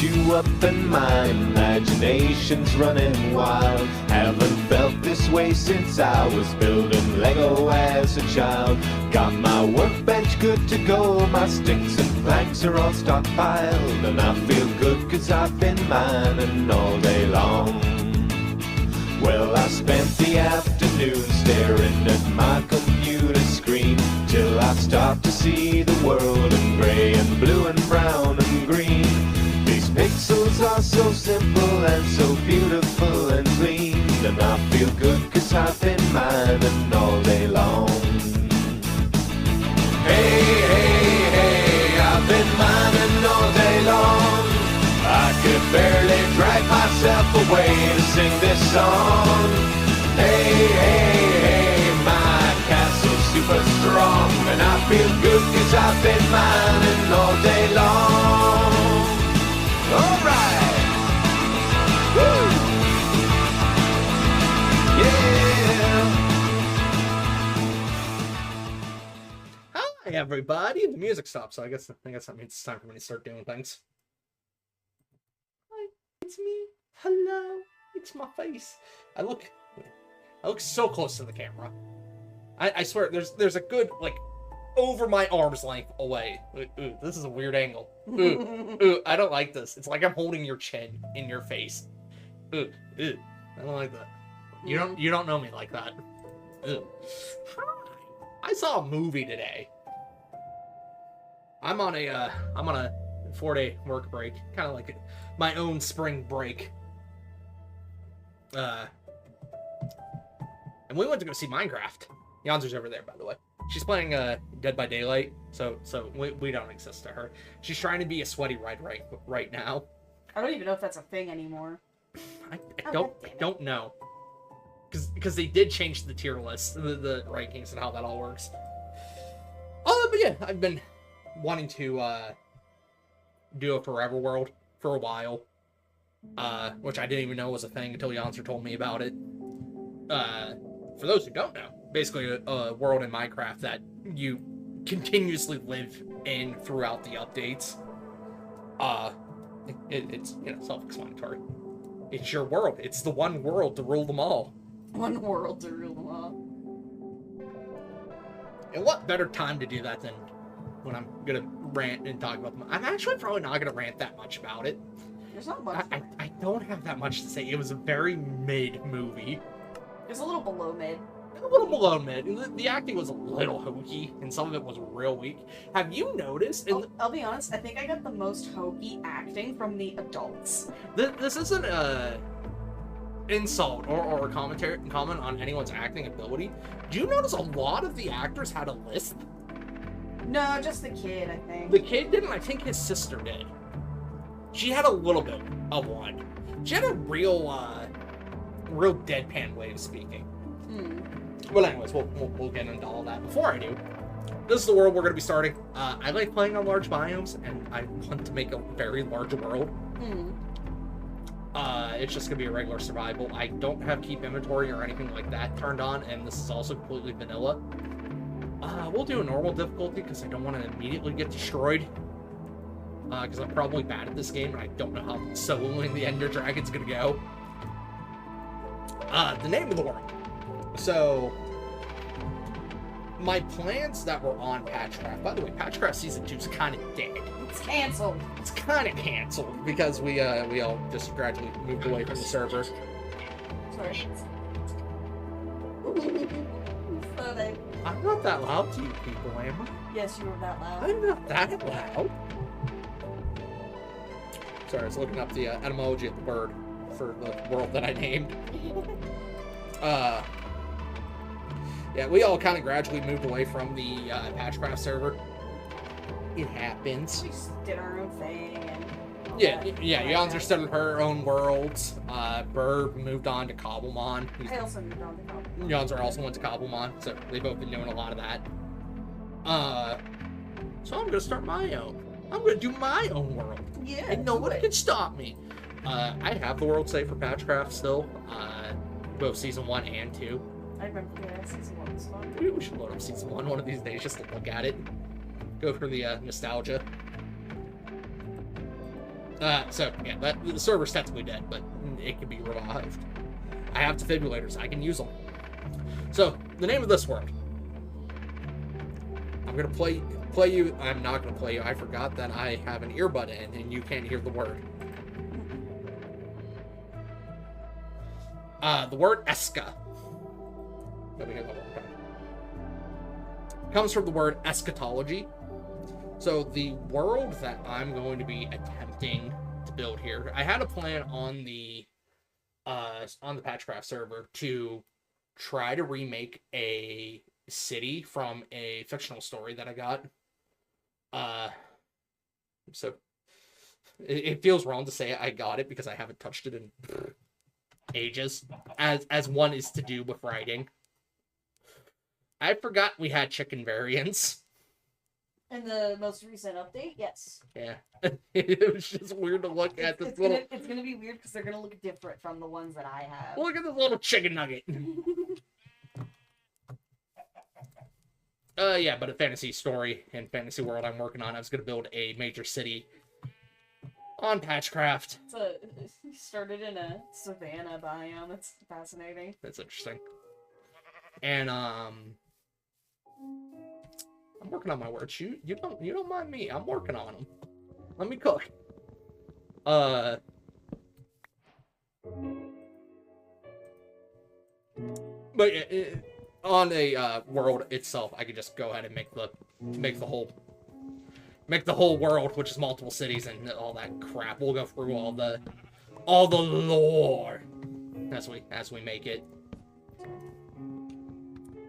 you up and my imagination's running wild. Haven't felt this way since I was building Lego as a child. Got my workbench good to go, my sticks and planks are all stockpiled, and I feel good 'cause I've been mining all day long. Well, I spent the afternoon staring at my computer screen till I start to see the world in gray and blue and brown and green. These pixels are so simple and so beautiful and clean, and I feel good 'cause I've been mining all day long. Hey, hey, hey, I've been mining all day long. I could barely drag myself away to sing this song. Hey, hey, hey, my castle's super strong, and I feel good 'cause I've been mining all day long. Alright! Woo! Yeah! Hi everybody! The music stopped, so I guess that means it's time for me to start doing things. Hi, it's me. Hello, it's my face. I look so close to the camera. I swear, there's a good, like, over my arm's length away. Ooh, this is a weird angle. Ooh, I don't like this. It's like I'm holding your chin in your face. Ooh, I don't like that. You don't know me like that. Ooh. Hi. I saw a movie today. I'm on a 4-day work break, kind of like my own spring break. And we went to go see Minecraft. Yonzer's over there, by the way. She's playing Dead by Daylight, so we don't exist to her. She's trying to be a sweaty right now. I don't even know if that's a thing anymore. I don't know. Because they did change the tier list, the rankings, and how that all works. But yeah, I've been wanting to do a Forever World for a while, which I didn't even know was a thing until Yonzer told me about it. For those who don't know, basically a world in Minecraft that you continuously live in throughout the updates. It's self-explanatory. It's your world. It's the one world to rule them all. One world to rule them all. And what better time to do that than when I'm gonna rant and talk about them? I'm actually probably not gonna rant that much about it. There's not much. I don't have that much to say. It was a very mid movie. It was a little below mid. A little below mid. The acting was a little hokey, and some of it was real weak. Have you noticed? I'll be honest. I think I got the most hokey acting from the adults. This isn't a insult or comment on anyone's acting ability. Do you notice a lot of the actors had a lisp? No, just the kid, I think. The kid didn't. I think his sister did. She had a little bit of one. She had a real deadpan way of speaking. Well, anyways, we'll get into all that. Before I do, this is the world we're going to be starting. I like playing on large biomes, and I want to make a very large world. It's just going to be a regular survival. I don't have keep inventory or anything like that turned on, and this is also completely vanilla. We'll do a normal difficulty because I don't want to immediately get destroyed. Because I'm probably bad at this game, and I don't know how soloing the Ender Dragon's going to go. The name of the world. So, my plans that were on Patchcraft, by the way, Patchcraft Season 2 is kind of dead. It's canceled. It's kind of canceled because we all just gradually moved away from the server. Sorry. I'm not that loud to you people, am I? Yes, you were that loud. I'm not that loud. Sorry, I was looking up the etymology of the word for the world that I named. Yeah, we all kind of gradually moved away from the Patchcraft server. It happens. We just did our own thing. And yeah, Yonzer started her own worlds. Burb moved on to Cobblemon. I also moved on to Cobblemon. Yonzer also went to Cobblemon, so they've both been doing a lot of that. So I'm gonna start my own. I'm gonna do my own world. Yeah. And no one can stop me. I have the world saved for Patchcraft still. Both Season 1 and 2. I remember Season 1 was fun. Maybe we should load up Season 1 one of these days just to look at it. Go for the nostalgia. So yeah, the server's technically dead, but it can be revived. I have defibrillators. I can use them. So the name of this word. I'm gonna play you. I'm not gonna play you. I forgot that I have an earbud in, and you can't hear the word. The word Escha. Let me hear that one time. Comes from the word eschatology. So the world that I'm going to be attempting to build here, I had a plan on the Patchcraft server to try to remake a city from a fictional story that I got. So it feels wrong to say I got it because I haven't touched it in ages, as one is to do with writing. I forgot we had chicken variants. In the most recent update, yes. Yeah. It was just weird to look at this little... It's gonna be weird because they're gonna look different from the ones that I have. Look at this little chicken nugget. Yeah, but a fantasy story and fantasy world I'm working on. I was gonna build a major city on Patchcraft. So, he started in a savanna biome. It's fascinating. That's interesting. And I'm working on my words. You don't mind me. I'm working on them. Let me cook. But on a world itself, I could just go ahead and make the whole world, which is multiple cities and all that crap. We'll go through all the lore as we make it.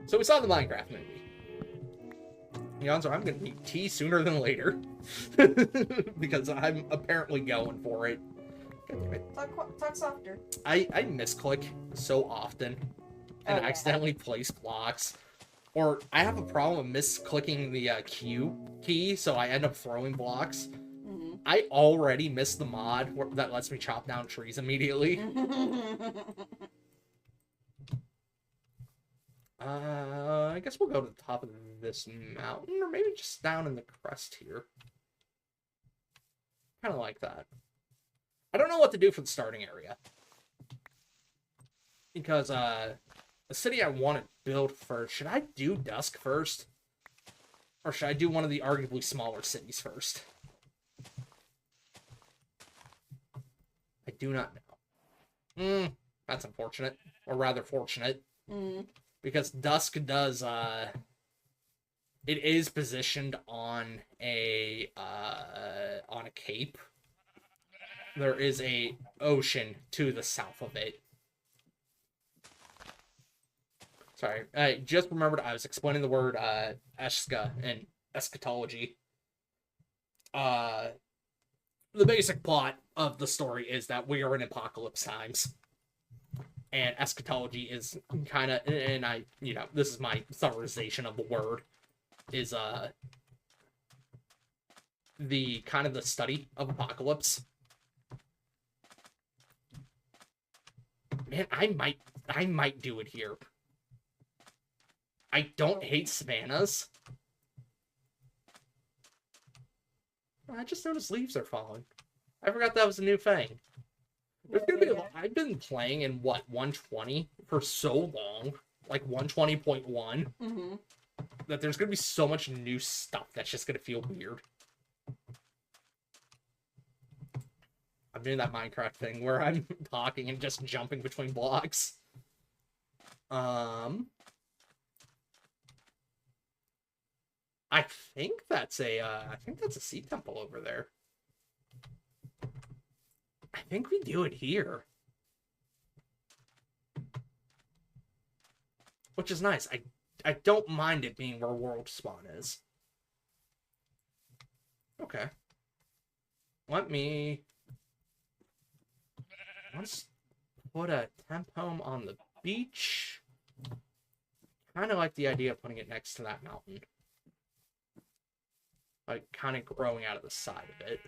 So we saw the Minecraft movie. The odds are I'm going to need tea sooner than later. Because I'm apparently going for it. God damn it. Talk softer. I misclick so often and accidentally place blocks. Or I have a problem with misclicking the Q key, so I end up throwing blocks. Mm-hmm. I already missed the mod that lets me chop down trees immediately. I guess we'll go to the top of this mountain, or maybe just down in the crest here. Kind of like that. I don't know what to do for the starting area. Because, the city I want to build first, should I do Dusk first? Or should I do one of the arguably smaller cities first? I do not know. That's unfortunate. Or rather fortunate. Because Dusk does, it is positioned on a cape. There is a ocean to the south of it. Sorry, I just remembered I was explaining the word, Escha and eschatology. The basic plot of the story is that we are in apocalypse times. And eschatology is kind of, and this is my summarization of the word, is, the kind of the study of apocalypse. Man, I might do it here. I don't hate savannas. I just noticed leaves are falling. I forgot that was a new thing. There's gonna be I've been playing in, 120 for so long, like 120.1, that there's gonna be so much new stuff that's just gonna feel weird. I'm doing that Minecraft thing where I'm talking and just jumping between blocks. I think that's a sea temple over there. I think we do it here. Which is nice. I don't mind it being where world spawn is. Okay. Let's put a temp home on the beach. Kind of like the idea of putting it next to that mountain. Like, kind of growing out of the side of it.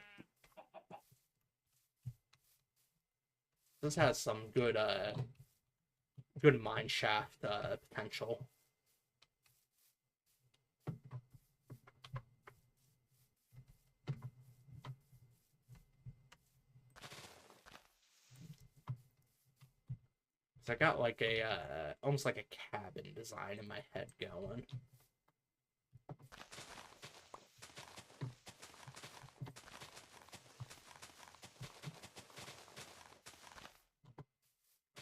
This has some good mine shaft potential. So I got like a, almost like a cabin design in my head going.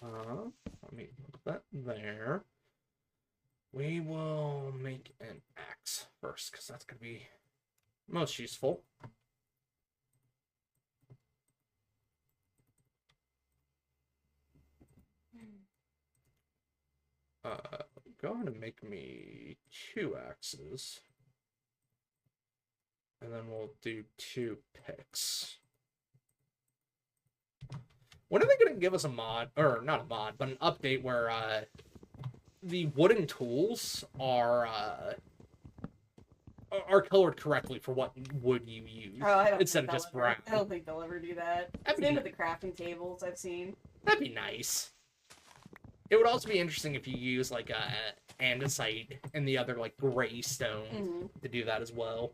Let me put that there. We will make an axe first, because that's going to be most useful. Go ahead and make me 2 axes. And then we'll do 2 picks. When are they going to give us a mod, or not a mod, but an update where the wooden tools are colored correctly for what wood you use, instead of just brown? I don't think they'll ever do that. Same with the crafting tables I've seen. That'd be nice. It would also be interesting if you use like andesite and the other like gray stone to do that as well.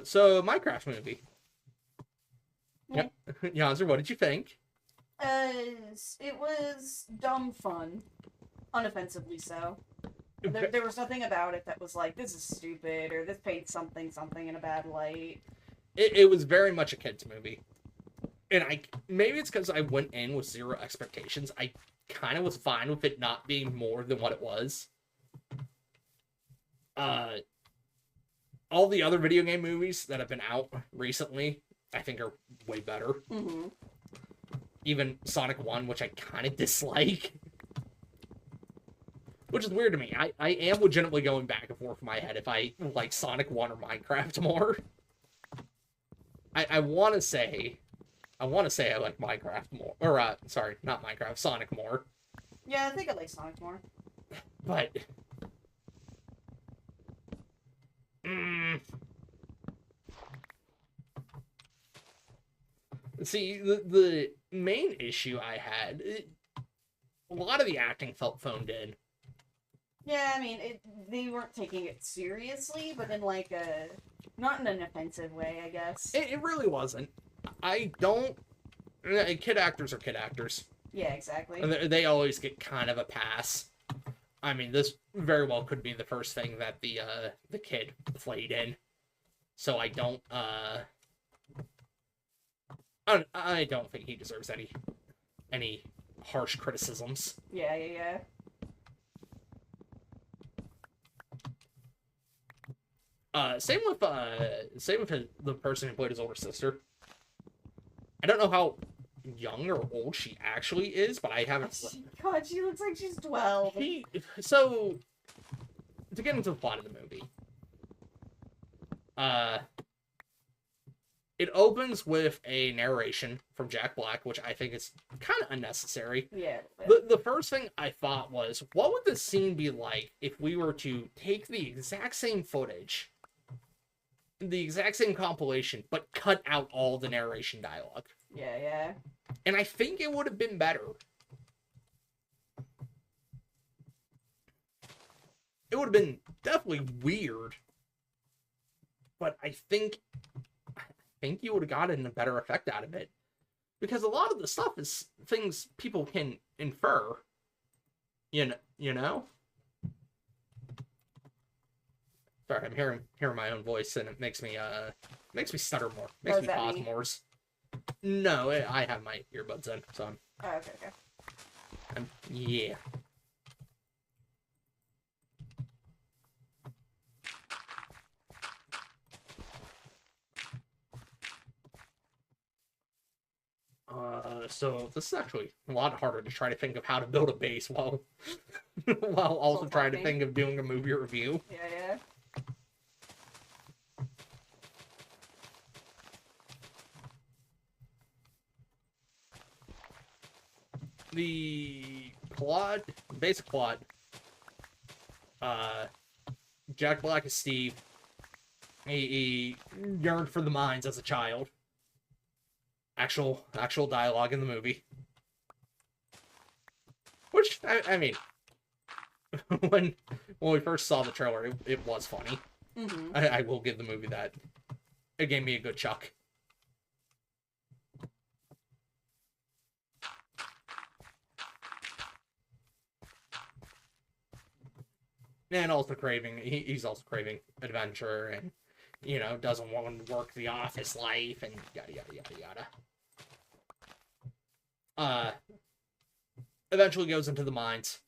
So Minecraft movie. Yep. Yanzer, what did you think? It was dumb fun. Unoffensively so. There was nothing about it that was like, this is stupid, or this paints something in a bad light. It was very much a kid's movie. And maybe it's because I went in with 0 expectations. I kind of was fine with it not being more than what it was. All the other video game movies that have been out recently, I think are way better. Even Sonic 1, which I kind of dislike. Which is weird to me. I am legitimately going back and forth in my head if I like Sonic 1 or Minecraft more. I want to say I like Minecraft more. Or, sorry, not Minecraft, Sonic more. Yeah, I think I like Sonic more. But... See, the main issue I had, a lot of the acting felt phoned in. Yeah, I mean, they weren't taking it seriously, but in like a... not in an offensive way, I guess. It really wasn't. I don't... Kid actors are kid actors. Yeah, exactly. And they always get kind of a pass. I mean, this very well could be the first thing that the kid played in. So I don't think he deserves any harsh criticisms. Yeah. Same with the person who played his older sister. I don't know how young or old she actually is, but I haven't. God, she looks like she's 12. So, to get into the plot of the movie, it opens with a narration from Jack Black, which I think is kind of unnecessary. Yeah. The first thing I thought was, what would this scene be like if we were to take the exact same footage, the exact same compilation, but cut out all the narration dialogue? Yeah. And I think it would have been better. It would have been definitely weird, but I think you would have gotten a better effect out of it, because a lot of the stuff is things people can infer. You know. Sorry, I'm hearing my own voice, and it makes me stutter more. Makes me pause more. No, I have my earbuds in, so I'm... Oh, okay. Yeah. So this is actually a lot harder to try to think of how to build a base while also trying to think of doing a movie review. Yeah. The basic plot, Jack Black is Steve. He yearned for the mines as a child. Actual dialogue in the movie. Which, I mean, when we first saw the trailer, it was funny. I will give the movie that. It gave me a good chuck. And also craving, he's also craving adventure and, you know, doesn't want to work the office life and yada, yada, yada, yada. Eventually goes into the mines.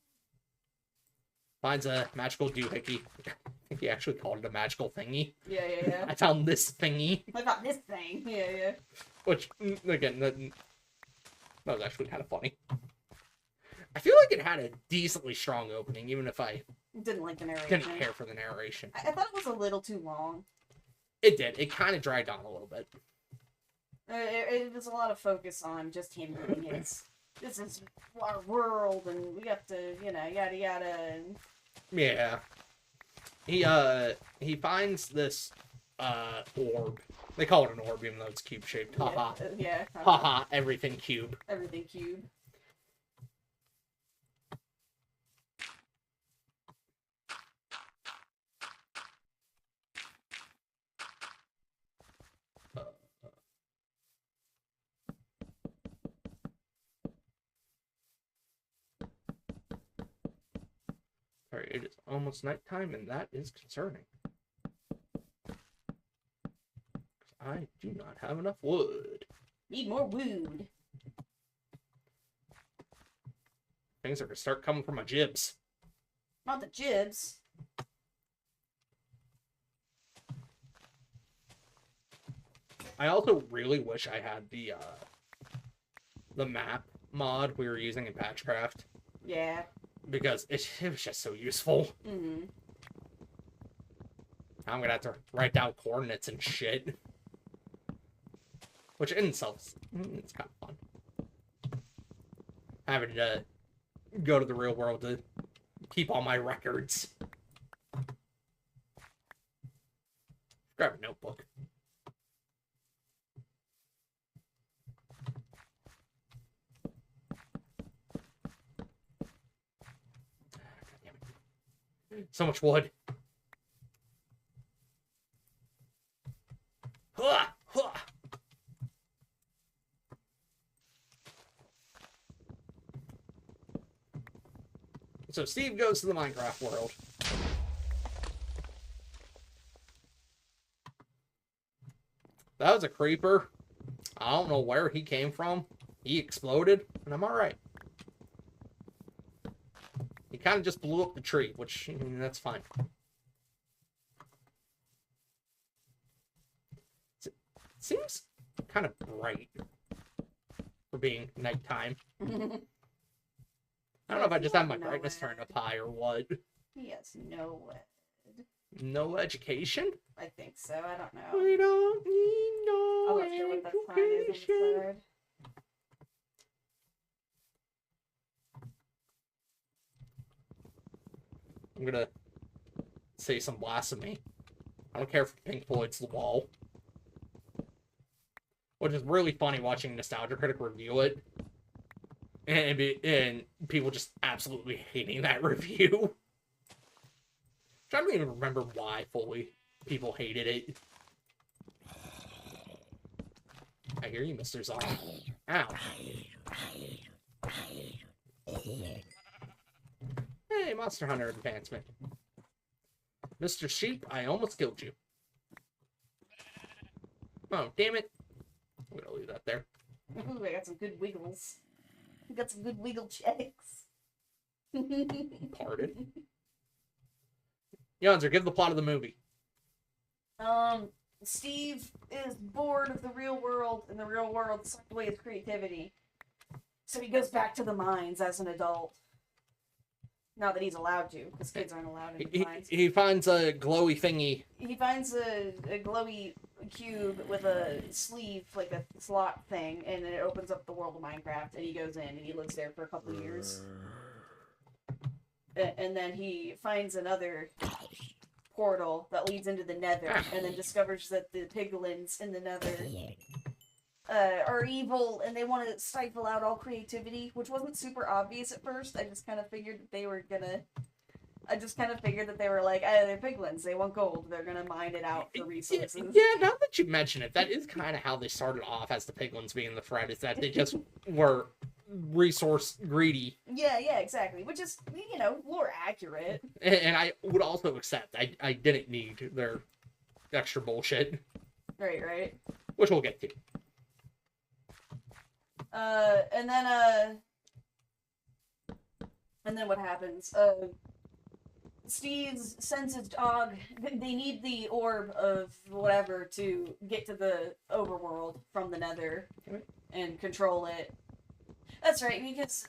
Finds a magical doohickey. I think he actually called it a magical thingy. Yeah. I found this thingy. I found this thing. Yeah. Which, again, that was actually kind of funny. I feel like it had a decently strong opening, even if I didn't like the narration. Didn't care for the narration. I thought it was a little too long. It did. It kind of dragged on a little bit. It was a lot of focus on just him doing his. This is our world, and we have to, you know, yada yada. And... Yeah. He finds this orb. They call it an orb, even though it's cube shaped. Haha. Yeah. Haha. Everything cube. Everything cube. Alright, it is almost nighttime, and that is concerning. I do not have enough wood. Need more wood. Things are gonna start coming from my jibs. Not the jibs. I also really wish I had the map mod we were using in Patchcraft. Yeah. Because it was just so useful. Mm-hmm. I'm gonna have to write down coordinates and shit. Which in itself, it's kind of fun. Having to go to the real world to keep all my records. Grab a notebook. So much wood. Huh, huh. So Steve goes to the Minecraft world. That was a creeper. I don't know where he came from. He exploded, and I'm alright. He kind of just blew up the tree, which, that's fine. It seems kind of bright for being nighttime. I don't know if I just have my brightness turned up high or what. He has no No education? I think so. I don't know. We don't need no I'm not sure what that sign is on the side. I'm gonna say some blasphemy. I don't care if Pink Floyd's The Wall. Which is really funny watching Nostalgia Critic review it. And people just absolutely hating that review. I don't even remember why fully people hated it. I hear you, Mr. Zon. Ow. Hey, Monster Hunter advancement. Mr. Sheep, I almost killed you. Oh, damn it. I'm gonna leave that there. Ooh, I got some good wiggles. I got some good wiggle checks. Pardon? Yonzer, give the plot of the movie. Steve is bored of the real world, and the real world sucked away his creativity. So he goes back to the mines as an adult. Not that he's allowed to, because kids aren't allowed in the mines. He finds a glowy thingy. He finds a glowy cube with a sleeve, like a slot thing, and then it opens up the world of Minecraft, and he goes in, and he lives there for a couple of years. And then he finds another portal that leads into the Nether, and then discovers that the piglins in the Nether are evil, and they want to stifle out all creativity, which wasn't super obvious at first. I just kind of figured that they were gonna... I just kind of figured that they were like, they're piglins, they want gold, they're gonna mine it out for resources. Yeah, now that you mention it, that is kind of how they started off as the piglins being the threat, is that they just were resource greedy. Yeah, exactly. Which is, more accurate. And I would also accept I didn't need their extra bullshit. Right. Which we'll get to. And then what happens? Steve sends his dog. They need the orb of whatever to get to the overworld from the Nether and control it. That's right, because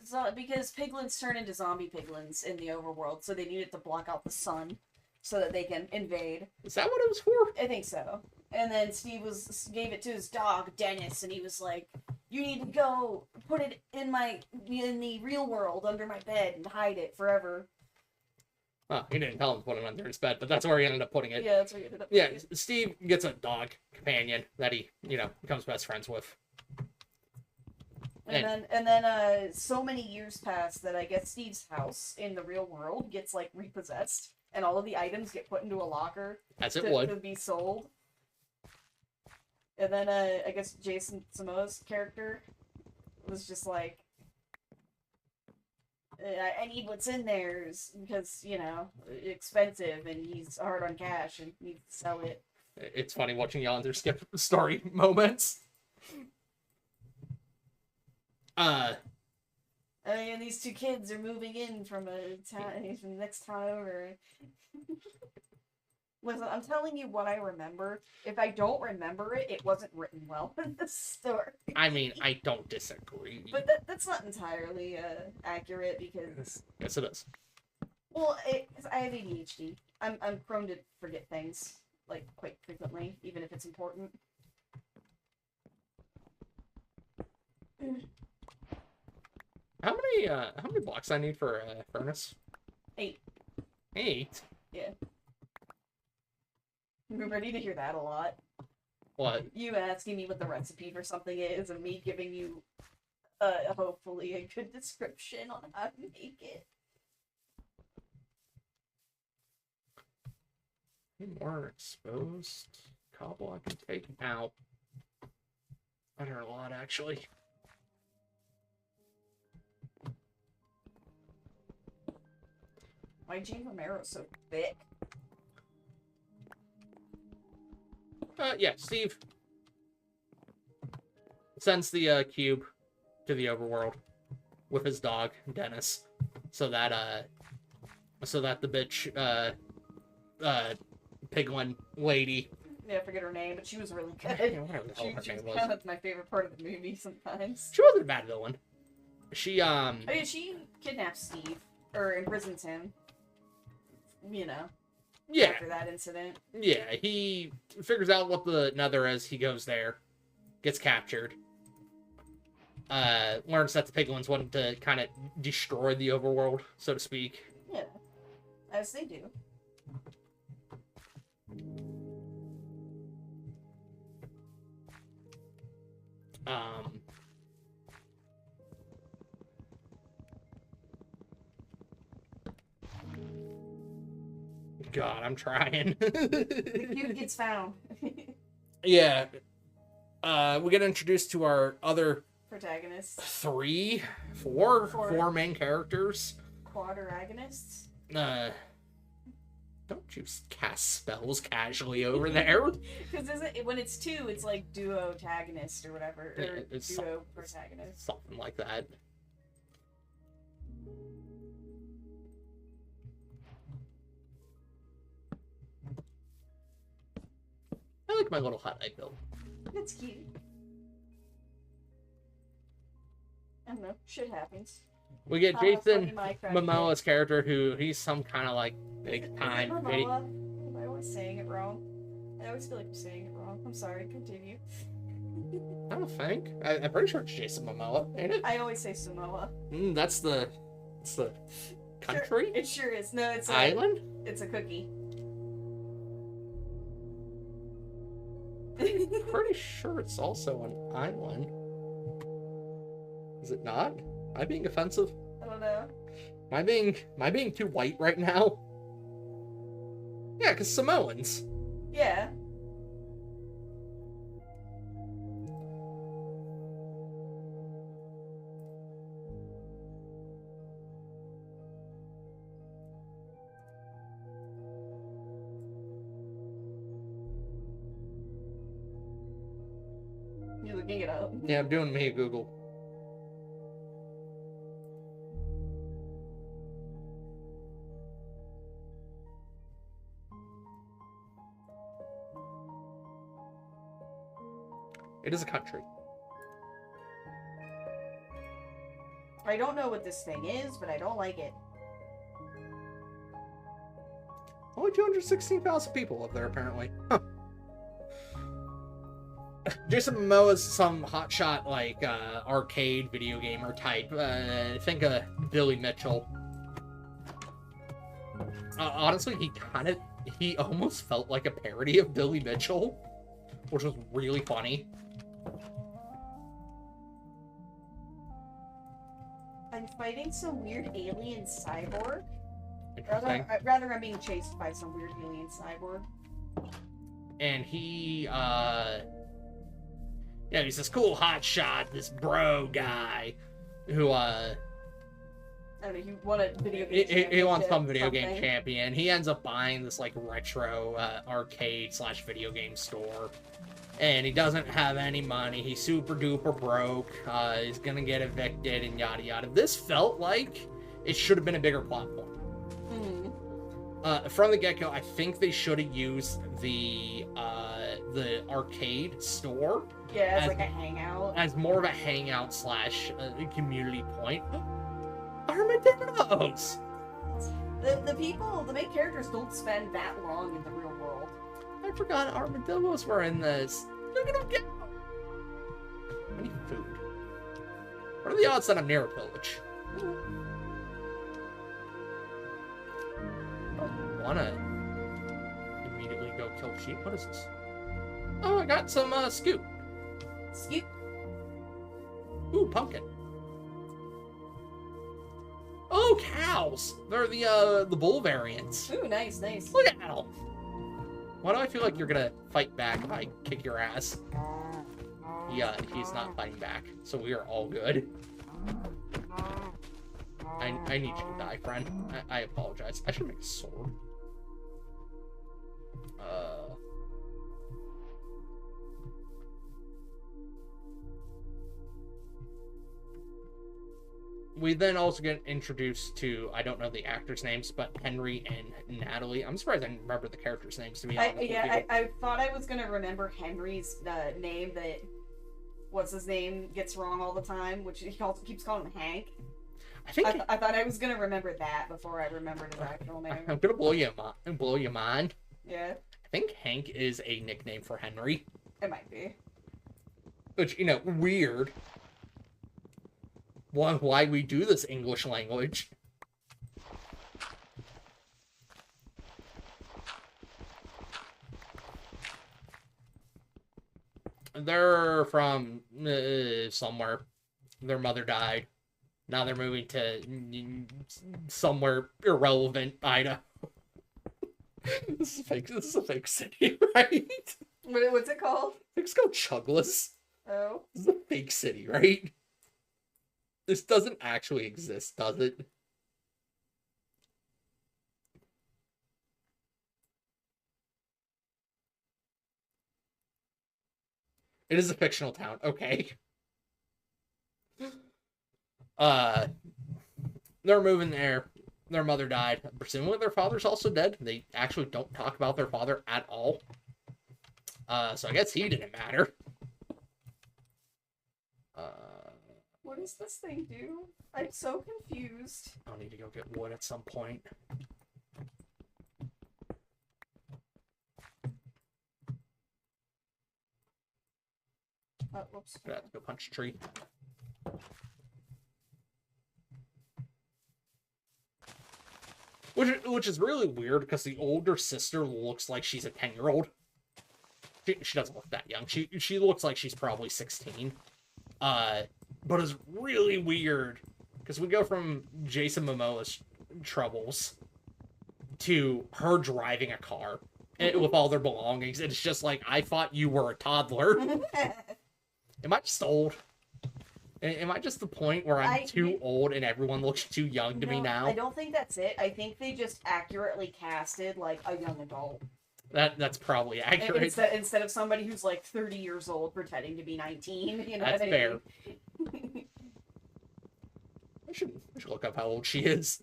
piglins turn into zombie piglins in the overworld, so they need it to block out the sun so that they can invade. Is that what it was for? I think so. And then Steve gave it to his dog Dennis, and he was like, "You need to go put it in the real world under my bed and hide it forever." Oh, he didn't tell him to put it under his bed, but that's where he ended up putting it. Yeah, that's where he ended up putting it. Yeah, Steve gets a dog companion that he, becomes best friends with. And then so many years pass that I guess Steve's house in the real world gets like repossessed, and all of the items get put into a locker to be sold. And then I guess Jason Momoa's character was just like, I need what's in there because, expensive, and he's hard on cash and needs to sell it. It's funny watching Yonder skip story moments. And these two kids are moving in from from the next town over. Listen, I'm telling you what I remember. If I don't remember it, it wasn't written well in the story. I mean, I don't disagree. But that's not entirely accurate because... Yes, it is. Well, I have ADHD. I'm prone to forget things, like, quite frequently, even if it's important. How many blocks I need for a furnace? 8. 8? Yeah. We're ready to hear that a lot. What? You asking me what the recipe for something is, and me giving you, hopefully a good description on how to make it. More exposed cobble I can take out. Better a lot, actually. Why Gene Romero so thick? Yeah, Steve sends the cube to the overworld with his dog, Dennis, so that the bitch, piglin lady. Yeah, I forget her name, but she was really good. Yeah, whatever the hell her name was. That's my favorite part of the movie sometimes. She wasn't a bad villain. She, I mean, she kidnaps Steve, or imprisons him. Yeah. After that incident. Yeah, he figures out what the Nether is. He goes there, gets captured, learns that the piglins wanted to kind of destroy the overworld, so to speak. Yeah, as they do. God, I'm trying. The cube gets found. Yeah. We get introduced to our other protagonists. Four main characters. Quadragonists. Don't you cast spells casually over there. Because when it's 2, it's like duo-tagonist or whatever. Or it's duo-protagonist. Something like that. I like my little hut I built. It's cute. I don't know. Shit happens. We get Jason Momoa's character, who he's some kind of like big time. Am I always saying it wrong? I always feel like I'm saying it wrong. I'm sorry. Continue. I don't think. I'm pretty sure it's Jason Momoa, ain't it? I always say Samoa. That's the country. Sure, it sure is. No, it's island. It's a cookie. Pretty sure it's also an island. Is it not? Am I being offensive? I don't know. Am I being too white right now? Yeah, because Samoans. Yeah. looking it up. Yeah, I'm doing me a Google. It is a country. I don't know what this thing is, but I don't like it. Only 216,000 people live there, apparently. Huh. Jason Momoa's some hotshot, like, arcade video gamer type. Think of Billy Mitchell. Honestly, he almost felt like a parody of Billy Mitchell, which was really funny. I'm fighting some weird alien cyborg. Interesting. Rather, I'm being chased by some weird alien cyborg. And he, yeah, he's this cool hotshot, this bro guy, who, I don't know, he won a video game he wants some video something. game champion. He ends up buying this, like, retro, arcade / video game store. And he doesn't have any money. He's super duper broke. He's gonna get evicted and yada yada. This felt like it should have been a bigger plot point. From the get-go, I think they should have used the arcade store. Yeah, as like a hangout. As more of a hangout / community point. Armadillos! The main characters don't spend that long in the real world. I forgot armadillos were in this. Look at them go! I need food. What are the odds that I'm near a village? I wanna immediately go kill sheep. What is this? Oh, I got some scoot. Scoot. Ooh, pumpkin. Oh, cows! They're the bull variants. Ooh, nice, nice. Look at them! Why do I feel like you're gonna fight back if I kick your ass? Yeah, he's not fighting back, so we are all good. I need you to die, friend. I apologize. I should make a sword. We then also get introduced to, I don't know the actors' names, but Henry and Natalie. I'm surprised I didn't remember the characters' names, to be honest. I thought I was gonna remember Henry's name that what's his name gets wrong all the time, which he keeps calling him Hank. I thought I was gonna remember that before I remembered his actual name. I'm gonna blow your mind. Yeah. I think Hank is a nickname for Henry. It might be. Which, you know, weird. Why we do this English language. They're from somewhere. Their mother died. Now they're moving to somewhere irrelevant, Idaho. This is a fake city, right? What's it called? It's called Chugless. Oh. This is a fake city, right? This doesn't actually exist, does it? It is a fictional town. Okay. They're moving there. Their mother died. Presumably their father's also dead. They actually don't talk about their father at all. So I guess he didn't matter. What does this thing do? I'm so confused. I'll need to go get wood at some point. Oh, whoops. I have to go punch a tree. Which is really weird because the older sister looks like she's a 10-year-old. She doesn't look that young. She looks like she's probably 16. But it's really weird because we go from Jason Momoa's troubles to her driving a car with all their belongings. And it's just like, I thought you were a toddler. Am I just old? Am I just the point where I'm too old and everyone looks too young to me now? I don't think that's it. I think they just accurately casted, like, a young adult. That's probably accurate. Instead of somebody who's like 30 years old pretending to be 19, you know That's what I fair. mean? I should look up how old she is.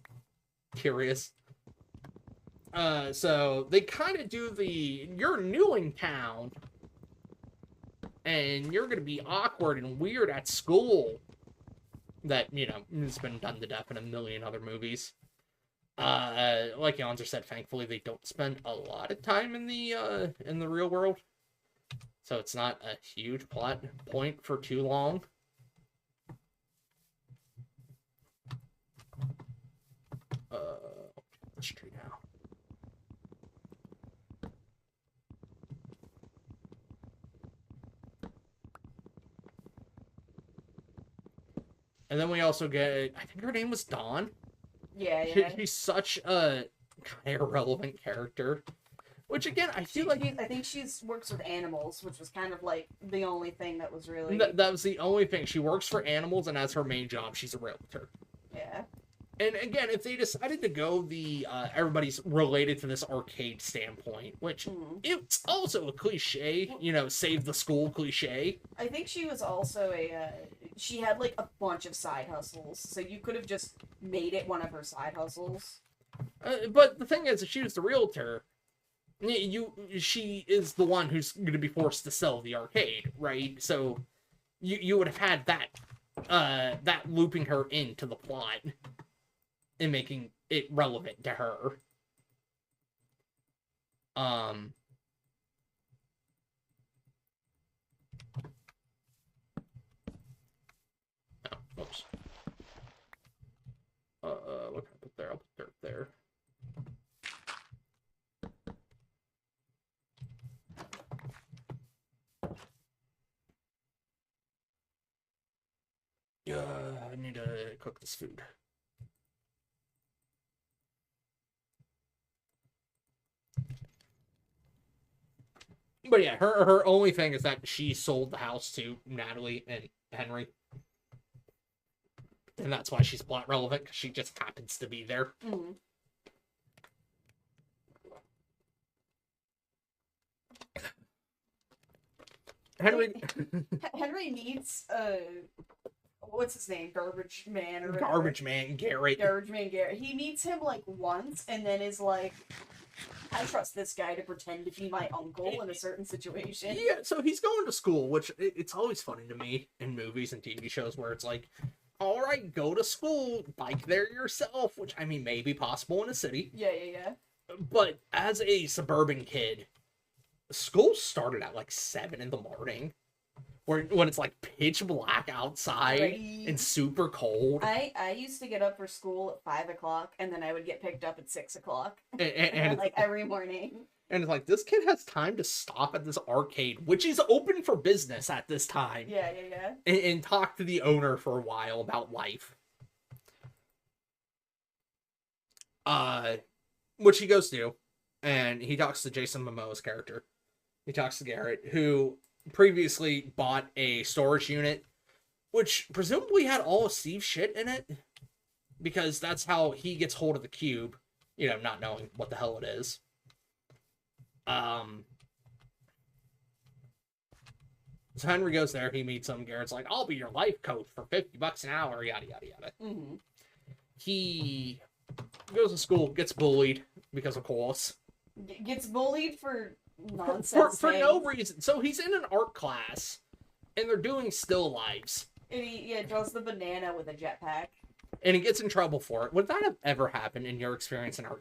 Curious. So they kind of do you're new in town, and you're gonna be awkward and weird at school. That, you know, has been done to death in a million other movies. Like Yonzer said, thankfully they don't spend a lot of time in the real world, so it's not a huge plot point for too long. This tree now. And then we also get, I think her name was Dawn. Yeah. She's such a kind of irrelevant character. Which, again, I feel like... I think she works with animals, which was kind of like the only thing that was really... That was the only thing. She works for animals, and as her main job, she's a realtor. Yeah. And again, if they decided to go everybody's related to this arcade standpoint, which it's also a cliche, you know, save the school cliche. I think she was also she had like a bunch of side hustles, so you could have just made it one of her side hustles. But the thing is, if she was the realtor, she is the one who's going to be forced to sell the arcade, right? So you would have had that looping her into the plot and making it relevant to her. Oh, whoops. What can I put there? I'll put dirt there. I need to cook this food. But yeah, her only thing is that she sold the house to Natalie and Henry. And that's why she's plot relevant, because she just happens to be there. Mm-hmm. Henry meets what's his name? Garbage Man or whatever. Garbage Man Garrett. Garbage Man Garrett. He meets him like once and then is like, I trust this guy to pretend to be my uncle in a certain situation. Yeah, so he's going to school, which it's always funny to me in movies and TV shows where it's like, all right, go to school, bike there yourself, which, I mean, may be possible in a city. Yeah. But as a suburban kid, school started at like 7 in the morning, when it's like pitch black outside and super cold. I used to get up for school at 5 o'clock, and then I would get picked up at 6 o'clock, and like every morning. And it's like, this kid has time to stop at this arcade, which is open for business at this time. Yeah. And talk to the owner for a while about life. Which he goes to, and he talks to Jason Momoa's character. He talks to Garrett, who previously bought a storage unit, which presumably had all of Steve's shit in it, because that's how he gets hold of the cube, you know, not knowing what the hell it is. So Henry goes there, he meets him, Garrett's like, I'll be your life coach for $50 an hour, yada, yada, yada. Mm-hmm. He goes to school, gets bullied, because of course. Gets bullied for nonsense for no reason. So he's in an art class, and they're doing still lives. And he draws the banana with a jetpack. And he gets in trouble for it. Would that have ever happened in your experience in art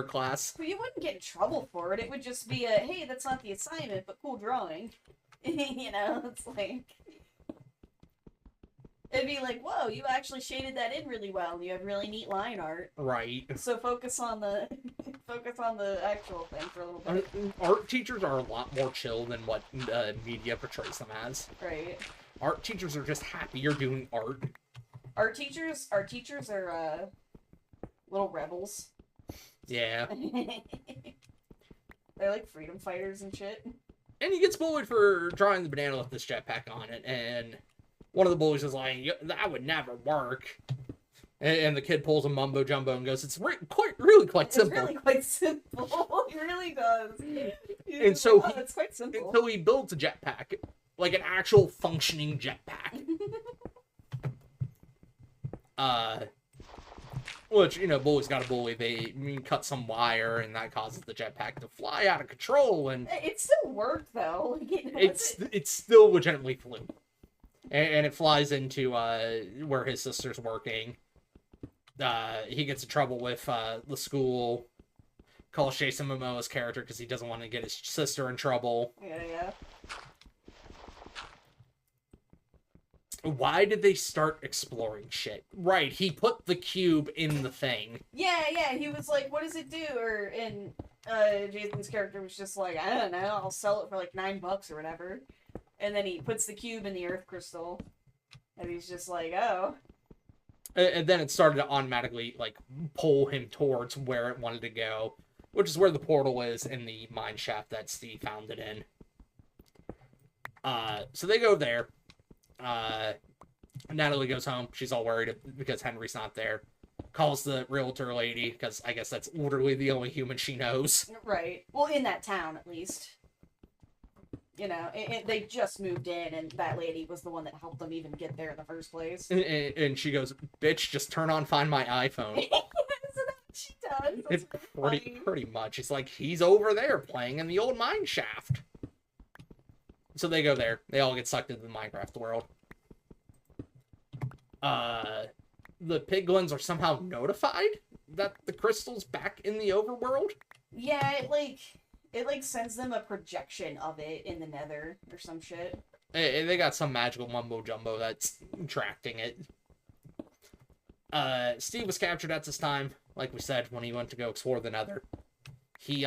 class? Well, you wouldn't get in trouble for it. It would just be a, hey, that's not the assignment, but cool drawing. You know, it's like... It'd be like, whoa, you actually shaded that in really well, and you have really neat line art. Right. So focus on the actual thing for a little bit. Art teachers are a lot more chill than what media portrays them as. Right. Art teachers are just happy you're doing art. Our teachers are little rebels. Yeah. They're like freedom fighters and shit. And he gets bullied for drawing the banana with this jetpack on it, and one of the bullies is like, that would never work. And the kid pulls a mumbo jumbo and goes, "It's really quite simple." It's really quite simple. It really does. And so it's quite simple. So he builds a jetpack, like an actual functioning jetpack. Which, bullies got a bully. They cut some wire, and that causes the jetpack to fly out of control. And it still worked though. It still legitimately flew, and it flies into where his sister's working. He gets in trouble with the school. Calls Jason Momoa's character because he doesn't want to get his sister in trouble. Yeah. Why did they start exploring shit? Right, he put the cube in the thing. Yeah, he was like, what does it do? And Jason's character was just like, I don't know, I'll sell it for like $9 or whatever. And then he puts the cube in the earth crystal. And he's just like, oh. And then it started to automatically, pull him towards where it wanted to go. Which is where the portal is in the mine shaft that Steve found it in. So they go there. Natalie goes home. She's all worried because Henry's not there. Calls the realtor lady, because I guess that's literally the only human she knows. Right. Well, in that town, at least. They just moved in, and that lady was the one that helped them even get there in the first place. And she goes, "Bitch, just turn on Find My iPhone." So that's what she does. That's It's pretty much. He's like, he's over there playing in the old mine shaft. So they go there. They all get sucked into the Minecraft world. The piglins are somehow notified that the crystal's back in the overworld. Yeah, it sends them a projection of it in the nether or some shit. They got some magical mumbo jumbo that's tracking it. Steve was captured at this time, like we said, when he went to go explore the nether. He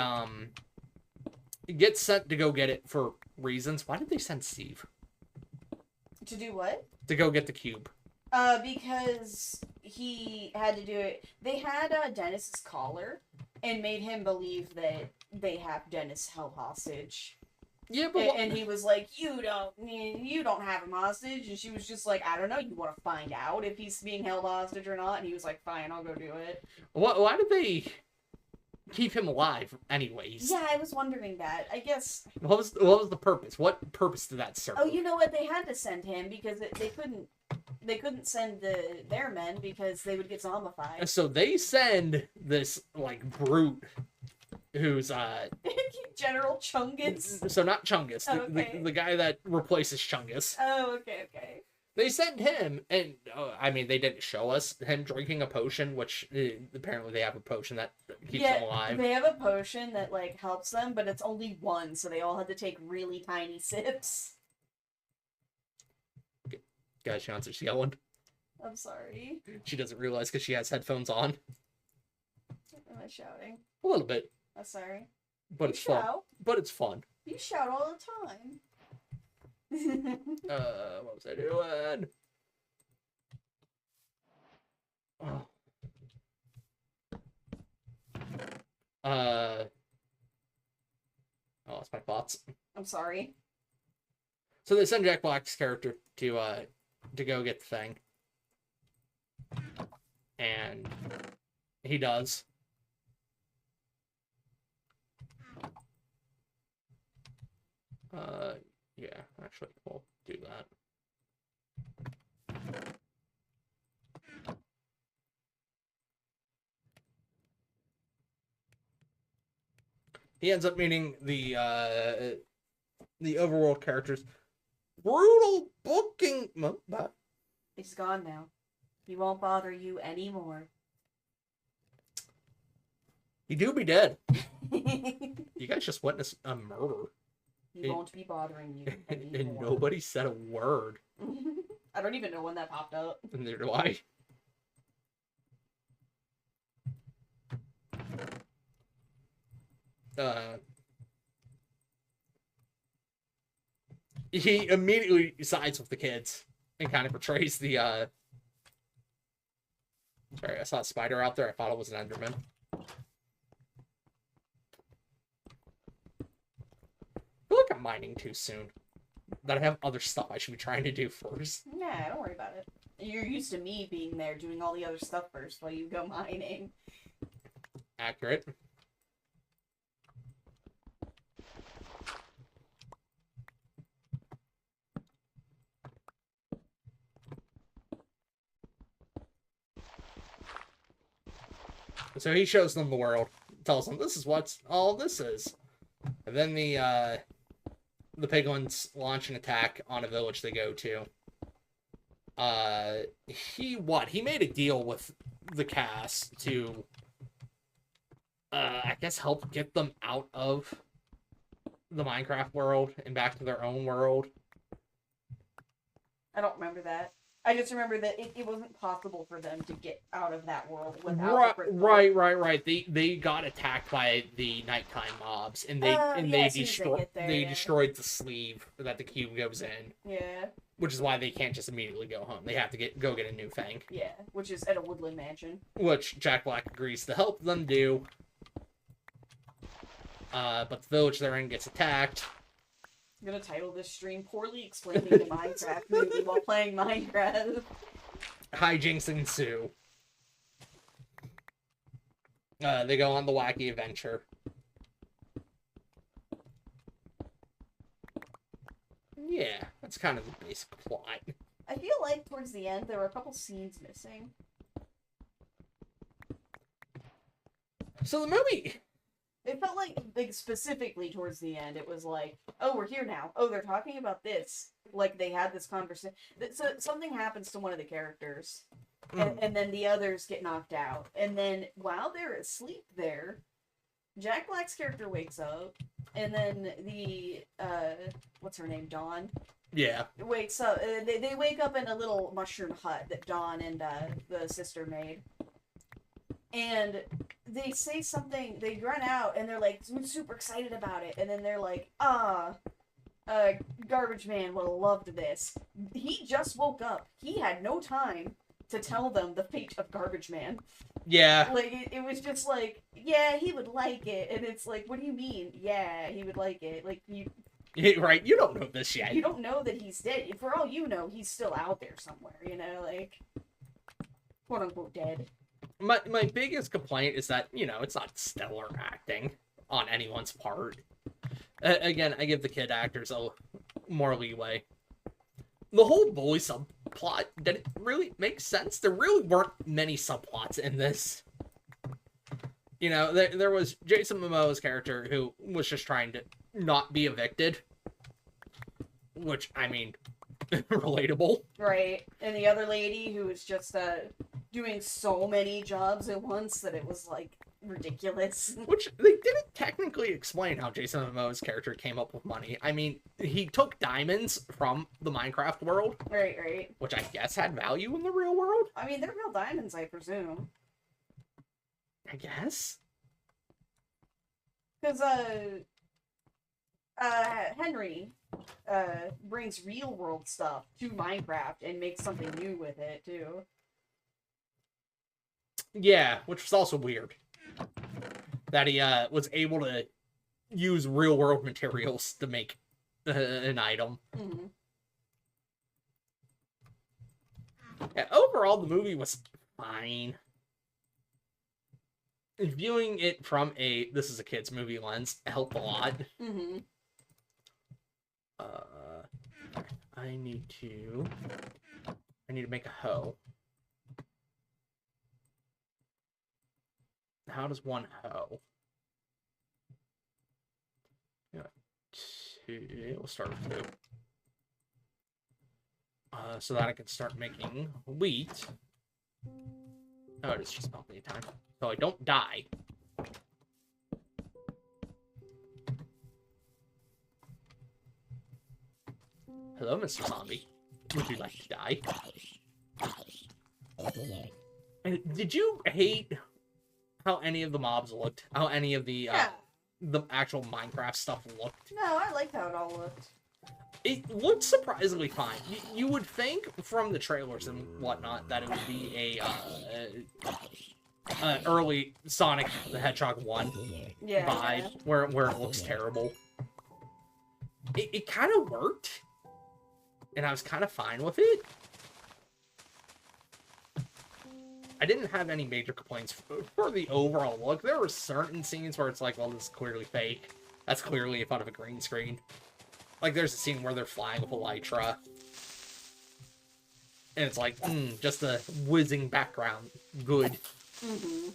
gets sent to go get it for reasons. Why did they send Steve? To do what? To go get the cube. Because he had to do it. They had Dennis's collar and made him believe that they have Dennis held hostage. Yeah, but and he was like, you don't have him hostage. And she was just like, I don't know. You want to find out if he's being held hostage or not? And he was like, fine, I'll go do it. Why did they keep him alive, anyways? Yeah, I was wondering that. I guess. What was the purpose? What purpose did that serve? Oh, you know what? They had to send him because they couldn't send their men because they would get zombified. So they send this brute who's General Chungus. So not Chungus, Oh, okay. the guy that replaces Chungus. Oh, okay. They send him, and they didn't show us him drinking a potion, which apparently they have a potion that keeps them alive. They have a potion that helps them, but it's only one, so they all had to take really tiny sips. Guys, Chancer's yelling. I'm sorry. She doesn't realize because she has headphones on. Am I shouting? A little bit. I'm sorry. But it's fun. But it's fun. You shout all the time. What was I doing? Oh. I lost my thoughts. I'm sorry. So they send Jack Black's character to go get the thing. And he does. Yeah, actually, we'll do that. He ends up meeting the overworld characters. Brutal booking. He's gone now. He won't bother you anymore. He do be dead. You guys just witnessed a murder. He won't be bothering you anymore. And nobody said a word. I don't even know when that popped up. Neither do I. He immediately sides with the kids and kind of portrays the sorry, I saw a spider out there. I thought it was an Enderman. I feel like I'm mining too soon. That I have other stuff I should be trying to do first. Nah, don't worry about it. You're used to me being there doing all the other stuff first while you go mining. Accurate. So he shows them the world, tells them this is what all this is. And then the piglins launch an attack on a village they go to. He made a deal with the cast to I guess help get them out of the Minecraft world and back to their own world. I don't remember that. I just remember that it wasn't possible for them to get out of that world without Right. They got attacked by the nighttime mobs, and they destroyed the sleeve that the cube goes in. Yeah. Which is why they can't just immediately go home. They have to go get a new fang. Yeah, which is at a woodland mansion. Which Jack Black agrees to help them do. But the village they're in gets attacked. I'm gonna title this stream "Poorly Explaining the Minecraft Movie While Playing Minecraft." Hijinks ensue. They go on the wacky adventure. Yeah, that's kind of the basic plot. I feel like towards the end there were a couple scenes missing. So the movie... It felt like specifically towards the end, it was like, oh, we're here now. Oh, they're talking about this. Like, they had this conversation. So something happens to one of the characters, and then the others get knocked out. And then, while they're asleep there, Jack Black's character wakes up, and then the, what's her name, Dawn? Yeah. Wakes up. They wake up in a little mushroom hut that Dawn and the sister made. And they say something, they run out, and they're like super excited about it, and then they're like, Garbage Man would have loved this. He just woke up. He had no time to tell them the fate of Garbage Man. Yeah. Like, it was just like, yeah, he would like it, and it's like, what do you mean? Yeah, he would like it. Like, Right, you don't know this yet. You don't know that he's dead. For all you know, he's still out there somewhere, you know, like, quote-unquote dead. My biggest complaint is that, it's not stellar acting on anyone's part. Again, I give the kid actors more leeway. The whole bully subplot, did it really make sense? There really weren't many subplots in this. There was Jason Momoa's character who was just trying to not be evicted. Which, I mean, relatable. Right. And the other lady who was just, doing so many jobs at once that it was, like, ridiculous. Which, they didn't technically explain how Jason Momoa's character came up with money. I mean, he took diamonds from the Minecraft world. Right. Which I guess had value in the real world. I mean, they're real diamonds, I presume. I guess. Because, Henry, brings real world stuff to Minecraft and makes something new with it, too. Yeah, which was also weird. That he was able to use real world materials to make an item. Mm-hmm. Yeah, overall, the movie was fine. Viewing it from this is a kid's movie lens helped a lot. Mm-hmm. I need to make a hoe. How does one hoe? Yeah, we'll start with 2. So that I can start making wheat. Oh, it's just about me time. So I don't die. Hello, Mr. Zombie. Would you like to die? Did you hate how any of the mobs looked? How any of the actual Minecraft stuff looked? No, I liked how it all looked. It looked surprisingly fine. You would think from the trailers and whatnot that it would be a early Sonic the Hedgehog 1 vibe where it looks terrible. It kind of worked, and I was kind of fine with it. I didn't have any major complaints for the overall look. There were certain scenes where it's like, well, this is clearly fake. That's clearly in front of a green screen. Like, there's a scene where they're flying with Elytra. And it's like, just a whizzing background. Good. Mm-hmm.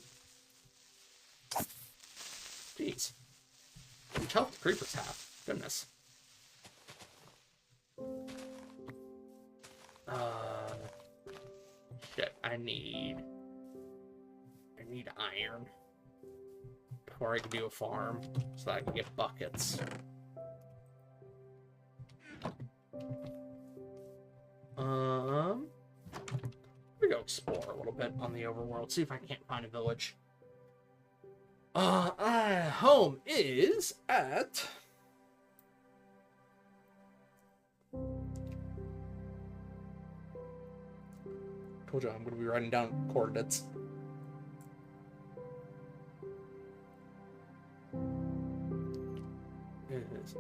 Jeez. How much health do creepers have? Goodness. Shit, I need iron before I can do a farm so that I can get buckets. We go explore a little bit on the overworld, see if I can't find a village. Home is at... Told you I'm going to be writing down coordinates. It is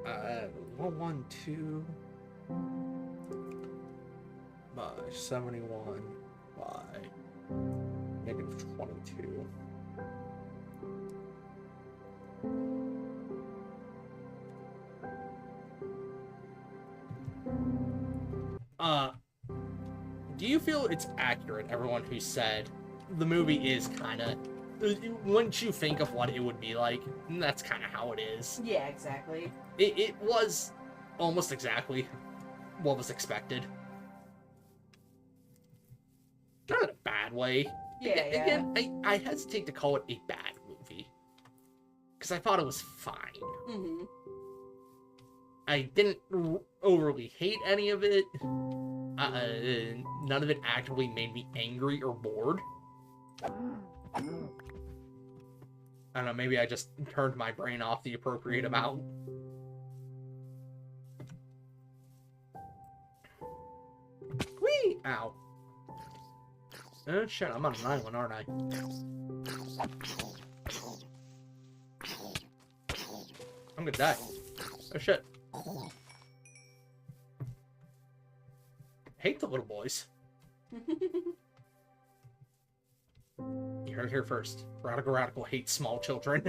112 by 71 by -22. Do you feel it's accurate, everyone who said the movie is kind of... Once you think of what it would be like, that's kind of how it is. Yeah, exactly. It was almost exactly what was expected. Not in a bad way. Yeah, Again, I hesitate to call it a bad movie. Because I thought it was fine. Mm-hmm. I didn't overly hate any of it. None of it actively made me angry or bored. I don't know, maybe I just turned my brain off the appropriate amount. Whee! Ow. Oh shit, I'm on an island, aren't I? I'm gonna die. Oh shit. Hate the little boys. You heard it here first. Radical hates small children.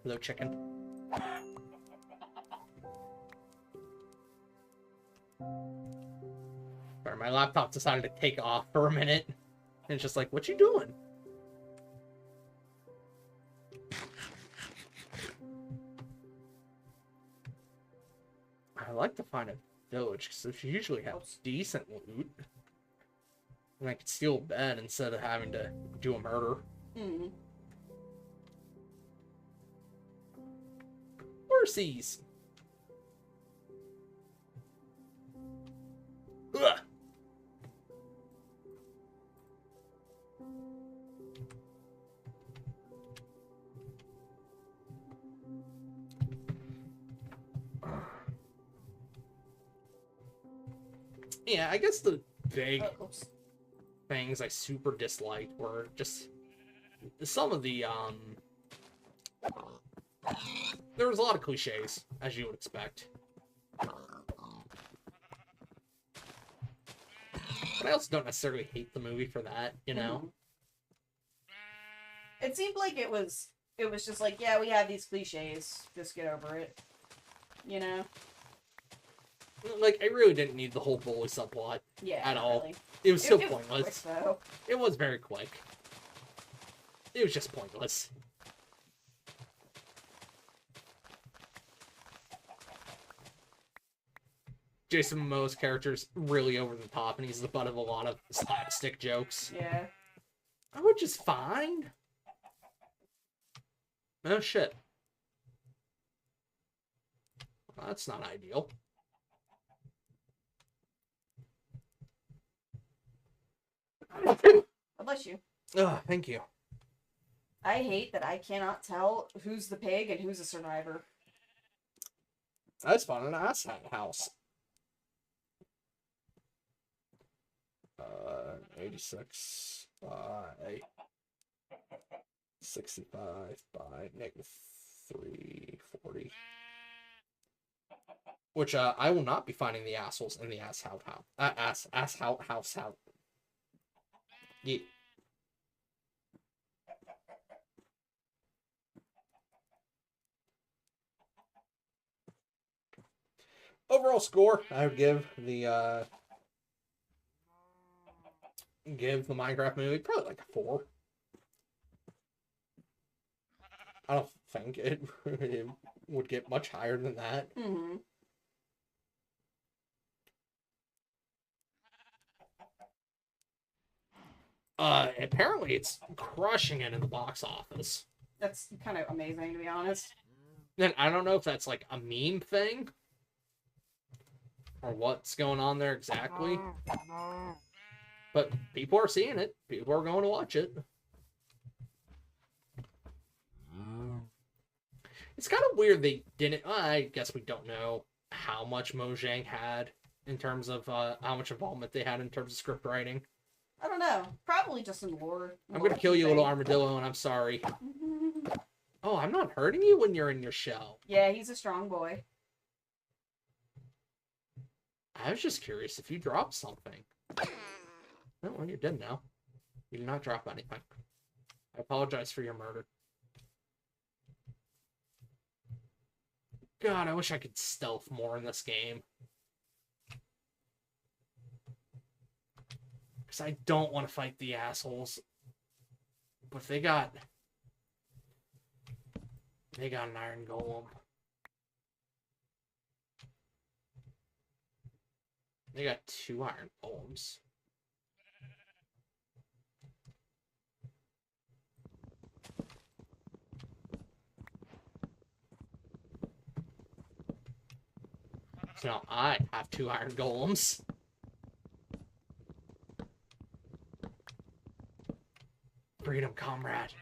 Hello, chicken. Sorry, my laptop decided to take off for a minute. And it's just like, what you doing? I like to find a village, because they usually have decent loot. And I could steal a bed instead of having to do a murder. Mm. Horsies! Ugh! Yeah, I guess the big things I super disliked were just some of the, there was a lot of cliches, as you would expect. But I also don't necessarily hate the movie for that, you know? It seemed like it was just like, yeah, we have these cliches, just get over it. You know? Like, I really didn't need the whole bully subplot at all. Really. It was so It was pointless. quick, though. It was very quick. It was just pointless. Jason Momoa's character's really over the top, and he's the butt of a lot of slapstick jokes. Yeah. Which is fine. Oh, shit. Well, that's not ideal. God bless you. Oh, thank you. I hate that I cannot tell who's the pig and who's a survivor. I just found an ass house. 86 by 65 by -340. Which I will not be finding the assholes in the house. Yeah. Overall score, I would give the Minecraft movie probably like a 4. I don't think it would get much higher than that. Mm-hmm. Apparently it's crushing it in the box office. That's kind of amazing, to be honest. And I don't know if that's like a meme thing or what's going on there exactly. But people are seeing it. People are going to watch it. It's kind of weird they didn't... I guess we don't know how much Mojang had in terms of how much involvement they had in terms of script writing. I don't know. Probably just some lore. I'm going to kill you, little armadillo, and I'm sorry. Oh, I'm not hurting you when you're in your shell. Yeah, he's a strong boy. I was just curious if you dropped something. Oh, well, you're dead now. You did not drop anything. I apologize for your murder. God, I wish I could stealth more in this game. Because I don't want to fight the assholes. But if they got an iron golem. They got 2 iron golems. So now I have 2 iron golems. Freedom, comrade.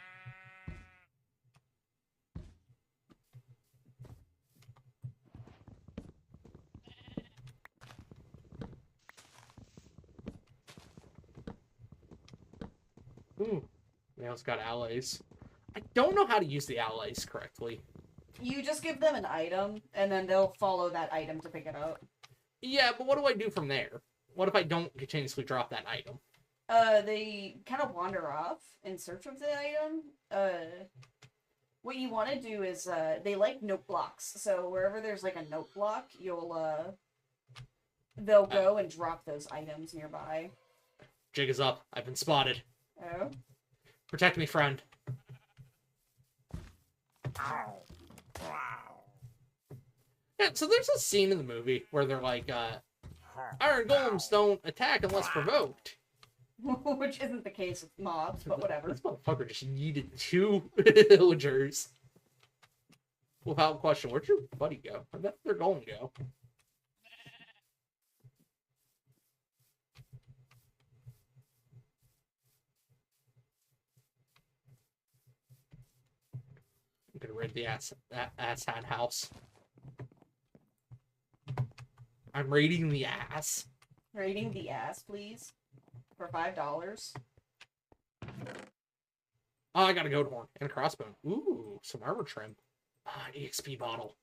Ooh, they also got allies. I don't know how to use the allies correctly. You just give them an item, and then they'll follow that item to pick it up. Yeah, but what do I do from there? What if I don't continuously drop that item? They kind of wander off in search of the item. What you want to do is, they like note blocks, so wherever there's like a note block, they'll go and drop those items nearby. Jig is up. I've been spotted. Oh? Protect me, friend. Yeah, so there's a scene in the movie where they're like, iron golems don't attack unless provoked. Which isn't the case with mobs, but whatever. This motherfucker just yeeted 2 villagers. Without question, where'd your buddy go? Where'd that their golem go? I'm gonna raid the asshat house. I'm raiding the ass. Raiding the ass, please. For $5. Oh, I got a goat horn and a crossbow. Ooh, some armor trim. Ah, an EXP bottle.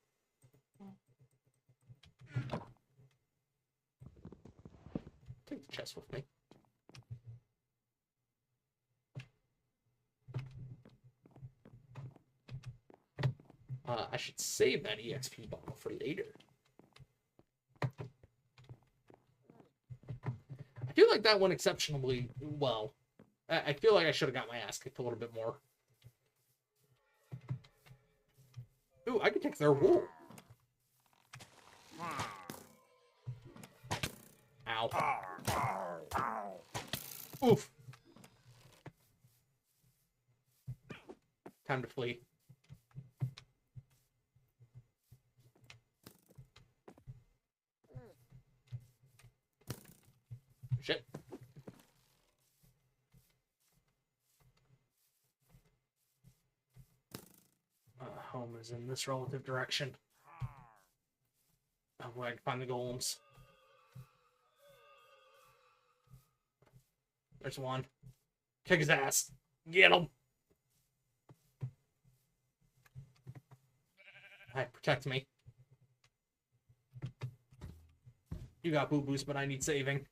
Take the chest with me. I should save that EXP bottle for later. I feel like that went exceptionally well. I feel like I should have got my ass kicked a little bit more. Ooh, I could take their wool. Ow. Oof. Time to flee. Shit. Home is in this relative direction. Oh, where I can find the golems. There's one. Kick his ass. Get him. Alright, protect me. You got boo-boos, but I need saving.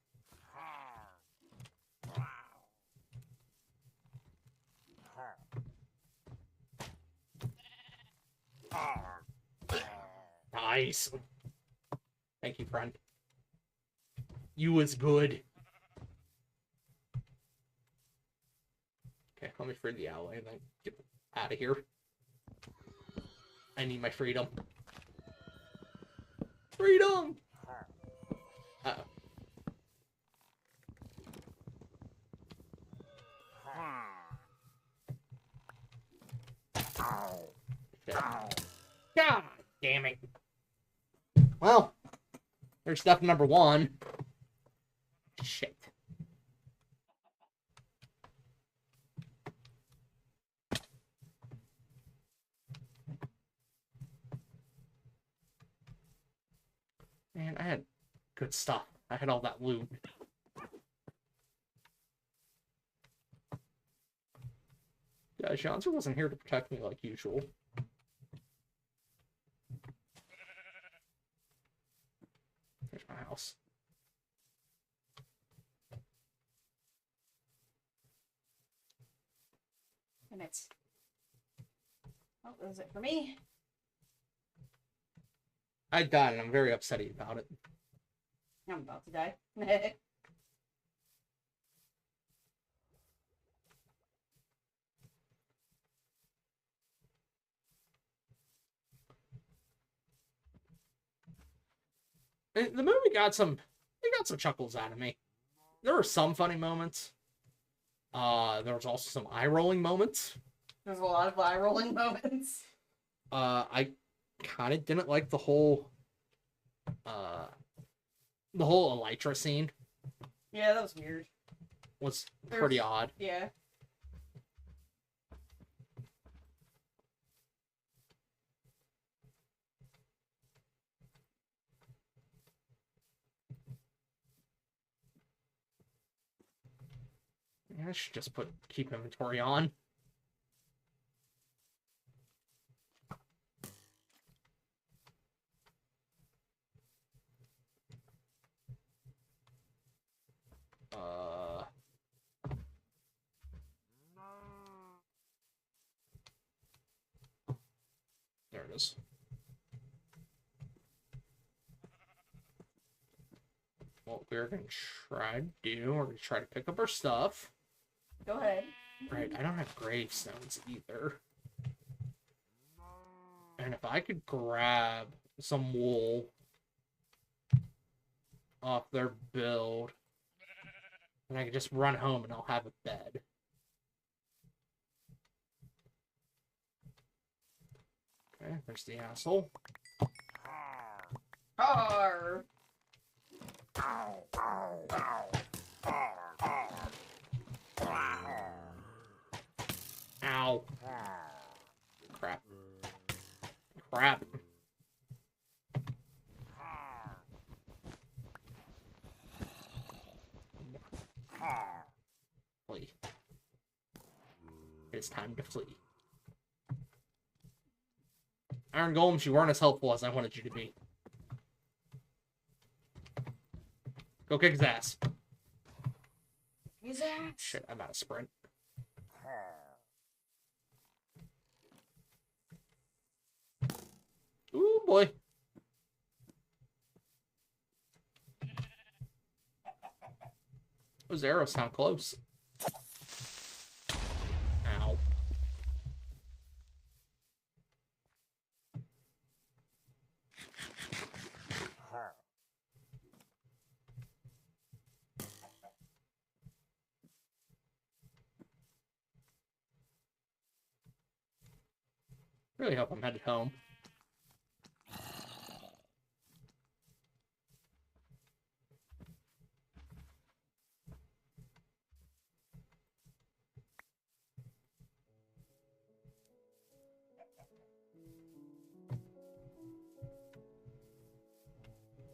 Nice. Thank you, friend. You was good. Okay, let me free the ally and then get out of here. I need my freedom. Freedom! Uh-oh. Okay. God damn it. Well, there's step number 1. Shit. Man, I had good stuff. I had all that loot. Yeah, Janzer wasn't here to protect me like usual. There's my house. And it's... Oh, that was it for me. I died, and I'm very upset about it. I'm about to die. The movie got some chuckles out of me. There were some funny moments. There was also some eye-rolling moments. There's a lot of eye-rolling moments. I kind of didn't like the whole Elytra scene. Yeah, that was weird. Was pretty odd. Yeah. I should just keep inventory on. There it is. What we're gonna try to do, we're gonna try to pick up our stuff. Go ahead. Right, I don't have gravestones either. And if I could grab some wool off their build, then I could just run home and I'll have a bed. Okay, there's the asshole. Arr! Ow. Crap. Crap. Flee. It's time to flee. Iron Golems, you weren't as helpful as I wanted you to be. Go kick his ass. His ass. Shit, I'm out of sprint. Ooh, boy. Those arrows sound close. Ow. Really hope I'm headed home.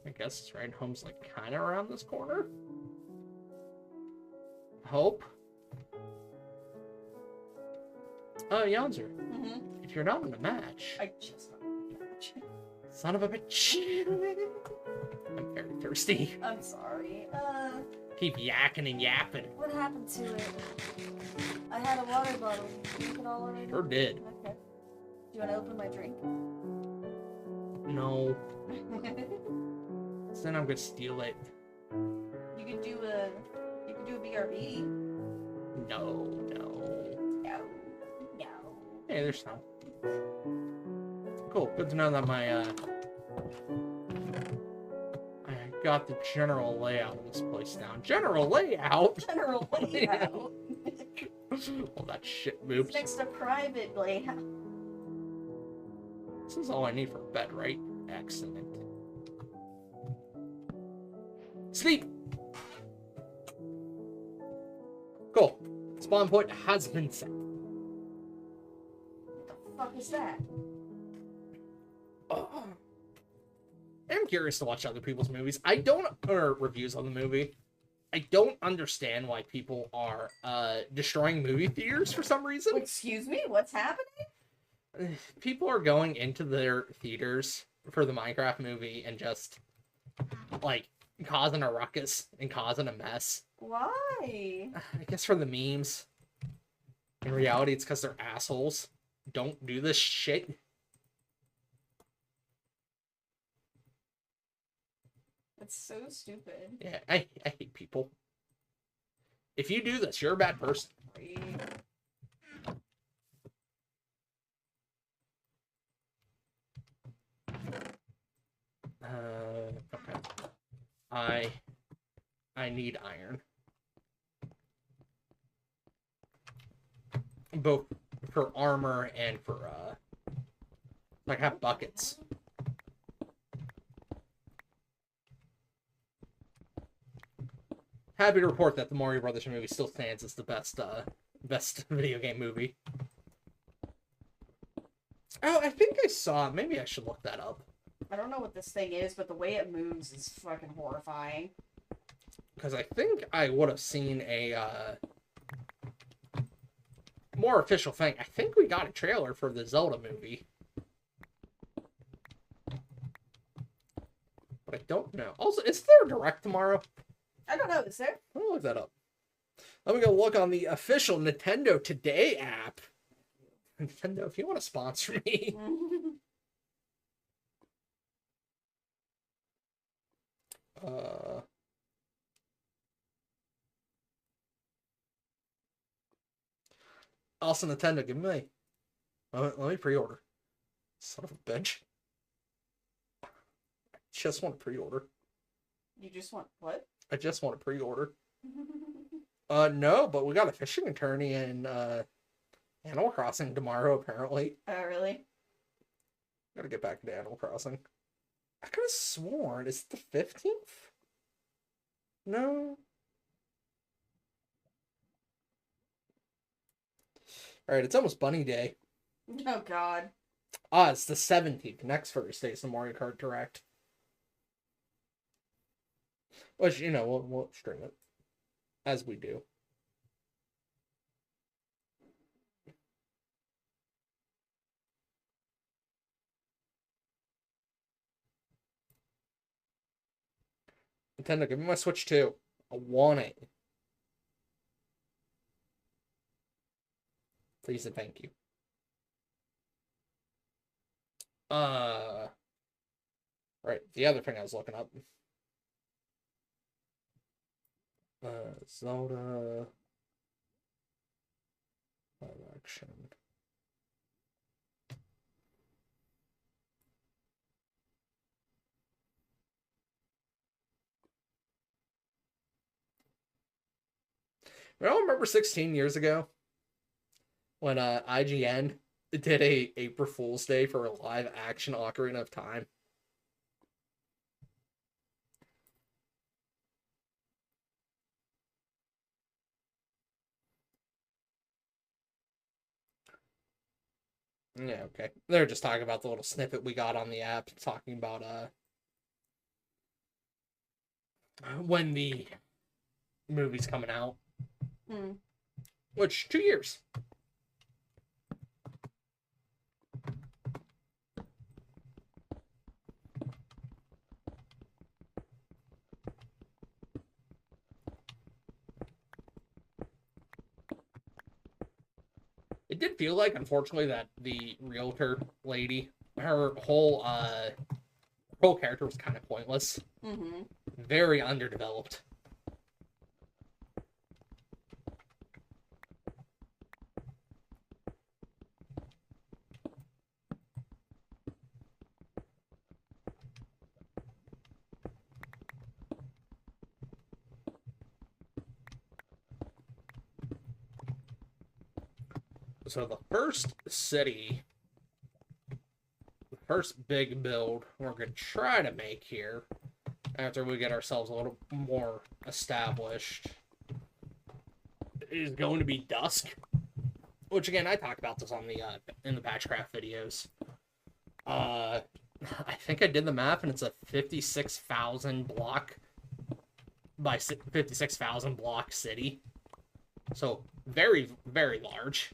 I guess right home's like kind of around this corner. Hope. Oh, Yonzer. Mm-hmm. If you're not in a match, I just got a match. son of a bitch. I'm very thirsty. I'm sorry. Keep yakking and yapping. What happened to it? I had a water bottle. Did you drink it all already? Sure did. Okay. Do you want to open my drink? No. So then I'm gonna steal it. You could do a BRB. No. No. Hey, there's some. Cool. Good to know that I got the general layout of this place down. General layout? General layout. All that shit moves. It's next to private layout. This is all I need for a bed, right? Excellent. Sleep! Cool. Spawn point has been set. What the fuck is that? I'm curious to watch other people's movies. Or reviews on the movie. I don't understand why people are destroying movie theaters for some reason. Excuse me? What's happening? People are going into their theaters for the Minecraft movie and just, like, causing a ruckus and causing a mess. Why? I guess for the memes. In reality, it's because they're assholes. Don't do this shit. That's so stupid. Yeah, I hate people. If you do this, you're a bad person. Okay. I need iron. Both for armor and for like have buckets. Happy to report that the Mario Brothers movie still stands as the best video game movie. Oh, I think I saw it. Maybe I should look that up. I don't know what this thing is, but the way it moves is fucking horrifying. Because I think I would have seen a more official thing. I think we got a trailer for the Zelda movie. But I don't know. Also, is there a direct tomorrow? I don't know, is there? I'll look that up. Let me go look on the official Nintendo Today app. Nintendo, if you want to sponsor me. Also, Nintendo, give me. Let me pre-order. Son of a bitch. I just want to pre-order. You just want what? I just want to pre-order. No, but we got a fishing attorney in Animal Crossing tomorrow, apparently. Oh, really? Gotta get back into Animal Crossing. I could have sworn, is it the 15th? No. Alright, it's almost Bunny Day. Oh, God. Ah, it's the 17th. Next Thursday is the Mario Kart Direct. Which, you know, we'll stream it. As we do. Nintendo, give me my Switch 2. I want it. Please and thank you. Right, the other thing I was looking up. Zelda live action. I don't remember 16 years ago when IGN did a April Fool's Day for a live action Ocarina of Time. Yeah, okay. They're just talking about the little snippet we got on the app, talking about when the movie's coming out. Which, 2 years. It did feel like, unfortunately, that the realtor lady, her whole whole character was kind of pointless. Mm-hmm. Very underdeveloped. So the first city, the first big build we're going to try to make here, after we get ourselves a little more established, is going to be Dusk. Which, again, I talked about this on the in the Patchcraft videos. I think I did the math, and it's a 56,000 block by 56,000 block city. So, very, very large.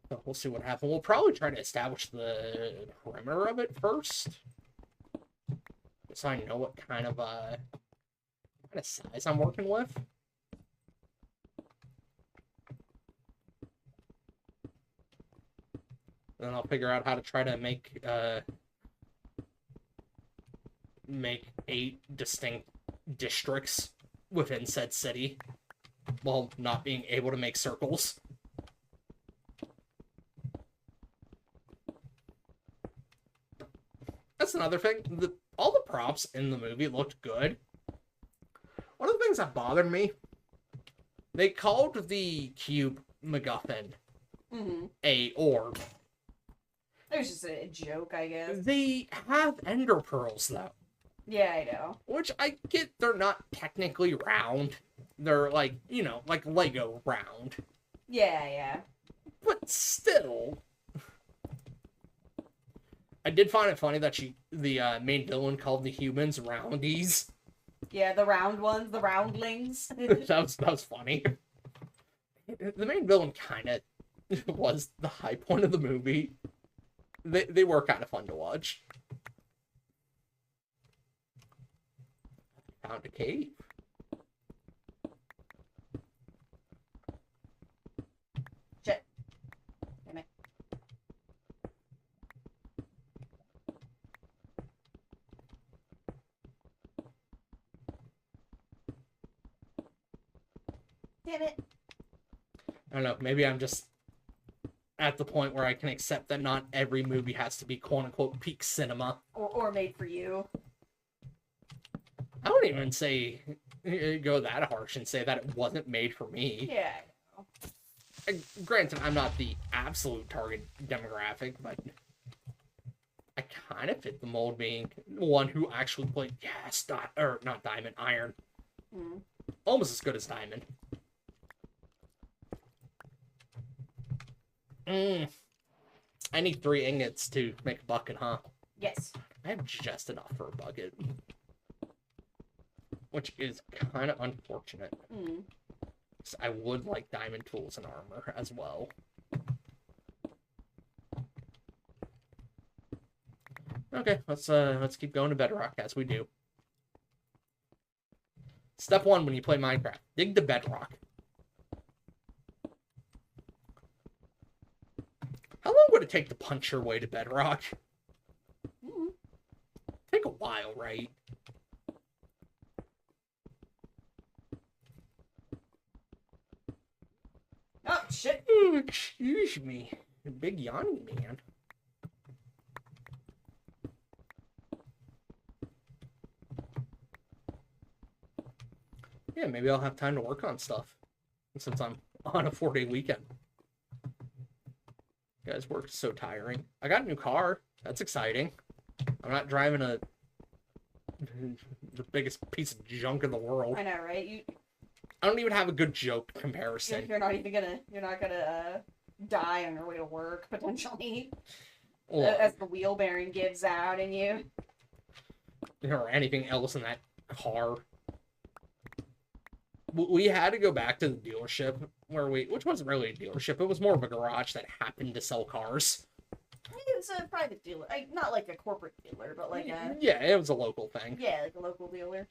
So we'll see what happens. We'll probably try to establish the perimeter of it first, so I know what kind of size I'm working with. Then I'll figure out how to try to make 8 distinct districts within said city, while not being able to make circles. That's another thing. All the props in the movie looked good. One of the things that bothered me, they called the cube MacGuffin a orb. It was just a joke, I guess. They have ender pearls, though. Yeah, I know. Which I get, they're not technically round. They're like, like Lego round. Yeah. But still, I did find it funny that the main villain called the humans roundies. Yeah, the round ones, the roundlings. that was funny. The main villain kind of was the high point of the movie. They were kind of fun to watch. Found a cave. Shit. Damn it. Damn it. I don't know, maybe I'm just at the point where I can accept that not every movie has to be quote-unquote peak cinema. Or made for you. I wouldn't even say, go that harsh and say that it wasn't made for me. Yeah, I know. Granted, I'm not the absolute target demographic, but I kind of fit the mold being one who actually played, not Diamond, Iron. Almost as good as Diamond. I need 3 ingots to make a bucket, huh? Yes. I have just enough for a bucket. Which is kind of unfortunate. I would like diamond tools and armor as well. Okay, let's keep going to bedrock as we do. Step 1 when you play Minecraft: dig the bedrock. How long would it take to punch your way to bedrock? Take a while, right? Oh, shit. Excuse me. Big yawning man. Yeah, maybe I'll have time to work on stuff since I'm on a 4-day weekend. You guys, work so tiring. I got a new car. That's exciting. I'm not driving the biggest piece of junk in the world. I know, right? I don't even have a good joke comparison. You're not gonna die on your way to work, potentially. As the wheel bearing gives out in you. Or anything else in that car. We had to go back to the dealership which wasn't really a dealership. It was more of a garage that happened to sell cars. It was a private dealer. Not like a corporate dealer, but like a... Yeah, it was a local thing. Yeah, like a local dealer.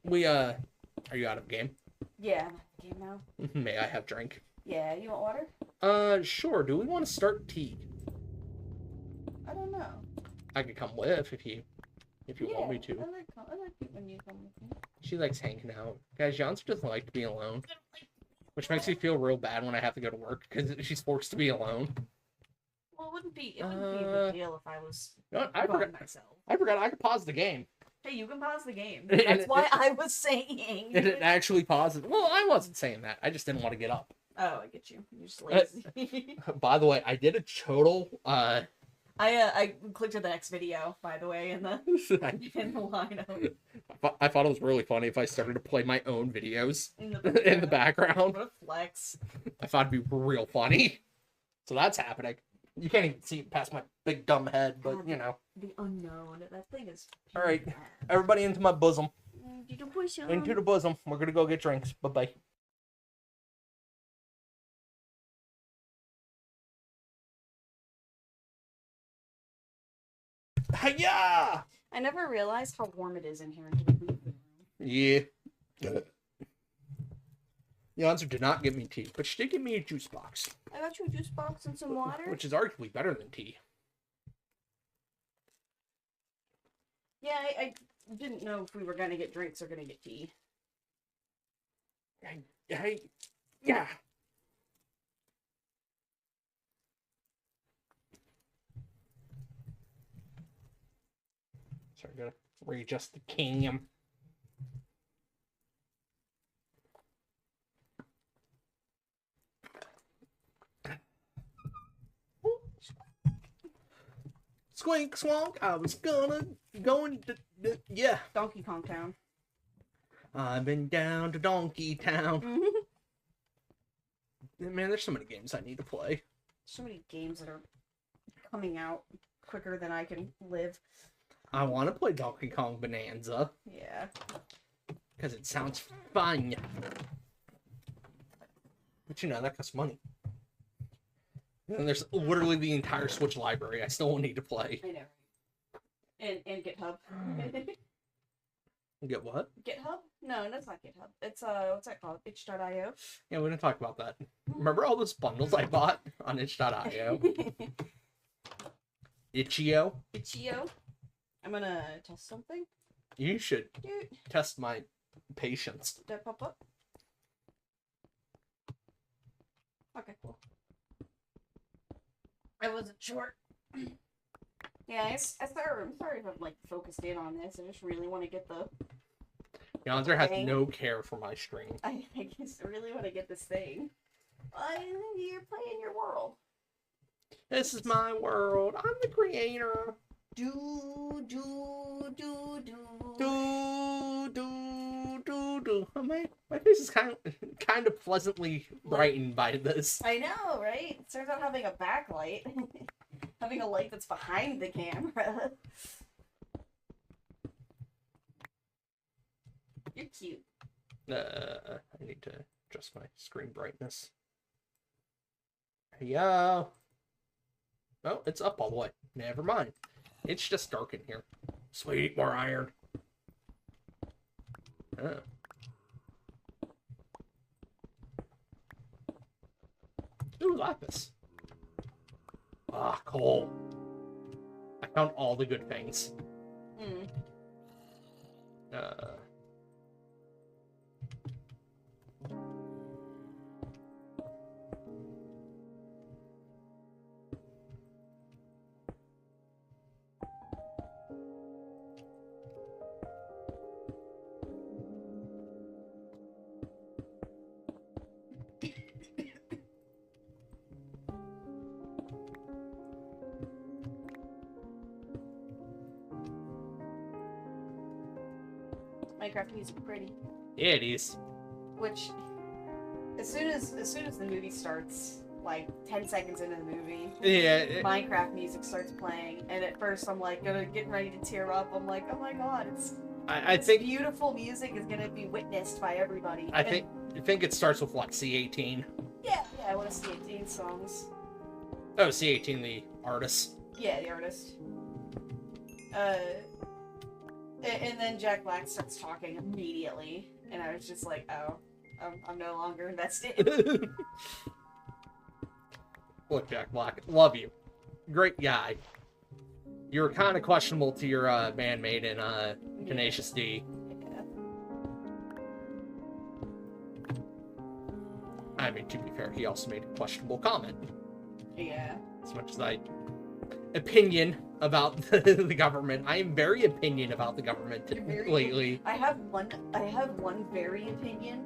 Are you out of the game? Yeah, I'm out of the game now. May I have drink? Yeah, you want water? Sure. Do we want to start tea? I don't know. I could come with if you want me to. I like it when you come with me. She likes hanging out. Guys, Janser doesn't like to be alone. Which makes me feel real bad when I have to go to work, because she's forced to be alone. Well, it wouldn't be a big deal if I was You know what? I by forgot myself. I could pause the game. Hey, you can pause the game. And That's why I was saying. And it actually pauses. Well, I wasn't saying that. I just didn't want to get up. Oh, I get you. You're just lazy. By the way, I did a total, I clicked to the next video, by the way, in the lineup. I thought it was really funny if I started to play my own videos In in the background. What a flex. I thought it'd be real funny. So that's happening. You can't even see past my big dumb head, but you know. The unknown. That thing is. All right, everybody into my bosom. Into the bosom. We're gonna go get drinks. Bye bye. Hiya! I never realized how warm it is in here until we leave the room. Yeah. The answer did not give me tea, but she did give me a juice box. I got you a juice box and some water. Which is arguably better than tea. Yeah, I didn't know if we were gonna get drinks or gonna get tea. Yeah. Sorry, I gotta readjust the cam. Squink swonk, I was going to yeah. Donkey Kong Town. I've been down to Donkey Town. Man, there's so many games I need to play. So many games that are coming out quicker than I can live. I want to play Donkey Kong Bonanza. Yeah. Because it sounds fun. But you know, that costs money. And there's literally the entire Switch library I still need to play. I know. And GitHub. Get what? GitHub? No, that's not GitHub. It's what's that called? Itch.io. Yeah, we didn't talk about that. Remember all those bundles I bought on itch.io? Itch.io? Itch.io. I'm gonna test something. You should test my patience. Did that pop up? Okay, cool. I wasn't sure. Yeah, I'm sorry if I'm like focused in on this. I just really want to get the. Yonzer has no care for my stream. I just really want to get this thing. You're playing your world. This is my world. I'm the creator. Do. My face is kind of pleasantly brightened by this. I know, right? It turns out having a backlight, having a light that's behind the camera. You're cute. I need to adjust my screen brightness. Yo. Oh, it's up all the way. Never mind. It's just dark in here. Sweet, more iron. Oh. Ooh, lapis. Ah, coal. I found all the good things. Minecraft music pretty. Yeah, it is. Which, as soon as the movie starts, like 10 seconds into the movie, Minecraft music starts playing, and at first I'm like getting ready to tear up. I'm like, oh my god, I think beautiful music is gonna be witnessed by everybody. I think it starts with like C18. Yeah, I want to see C18 songs. Oh, C18, the artist. Yeah, the artist. And then Jack Black starts talking immediately, and I was just like, oh, I'm no longer invested. Look, Jack Black, love you. Great guy. You were kind of questionable to your bandmate in Tenacious D. Yeah. I mean, to be fair, he also made a questionable comment. Yeah. As much as I opinion about the government, I am very opinion about the government lately. I have one very opinion.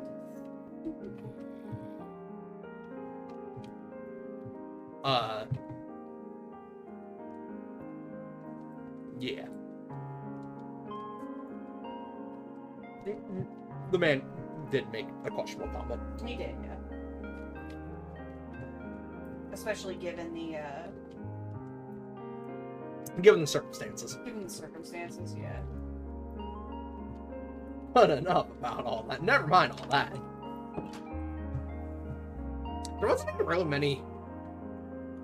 Yeah. The man did make a questionable comment. He did, yeah. Especially given the Given the circumstances. Yeah. But enough about all that. Never mind all that. There wasn't even really many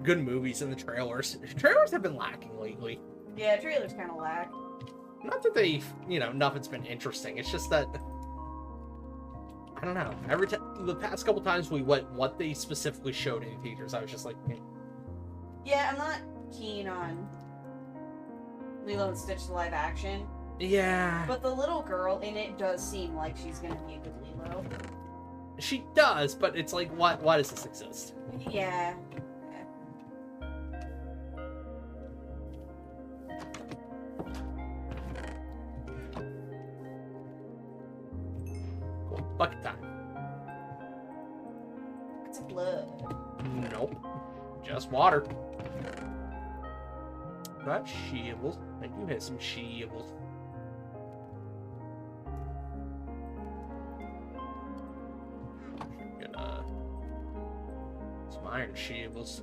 good movies in the trailers. Trailers have been lacking lately. Yeah, trailers kind of lack. Not that they, nothing's been interesting. It's just that, I don't know. Every time, the past couple times we went, what they specifically showed in theaters, I was just like, Yeah, I'm not keen on Lilo and Stitch live action. yeah. But the little girl in it does seem like she's gonna be a good Lilo. She does, but it's like, why does this exist? Yeah. Cool. Bucket time. It's blood. Nope. Just water. Got shivels. I do have some shivels. Get some iron shivels.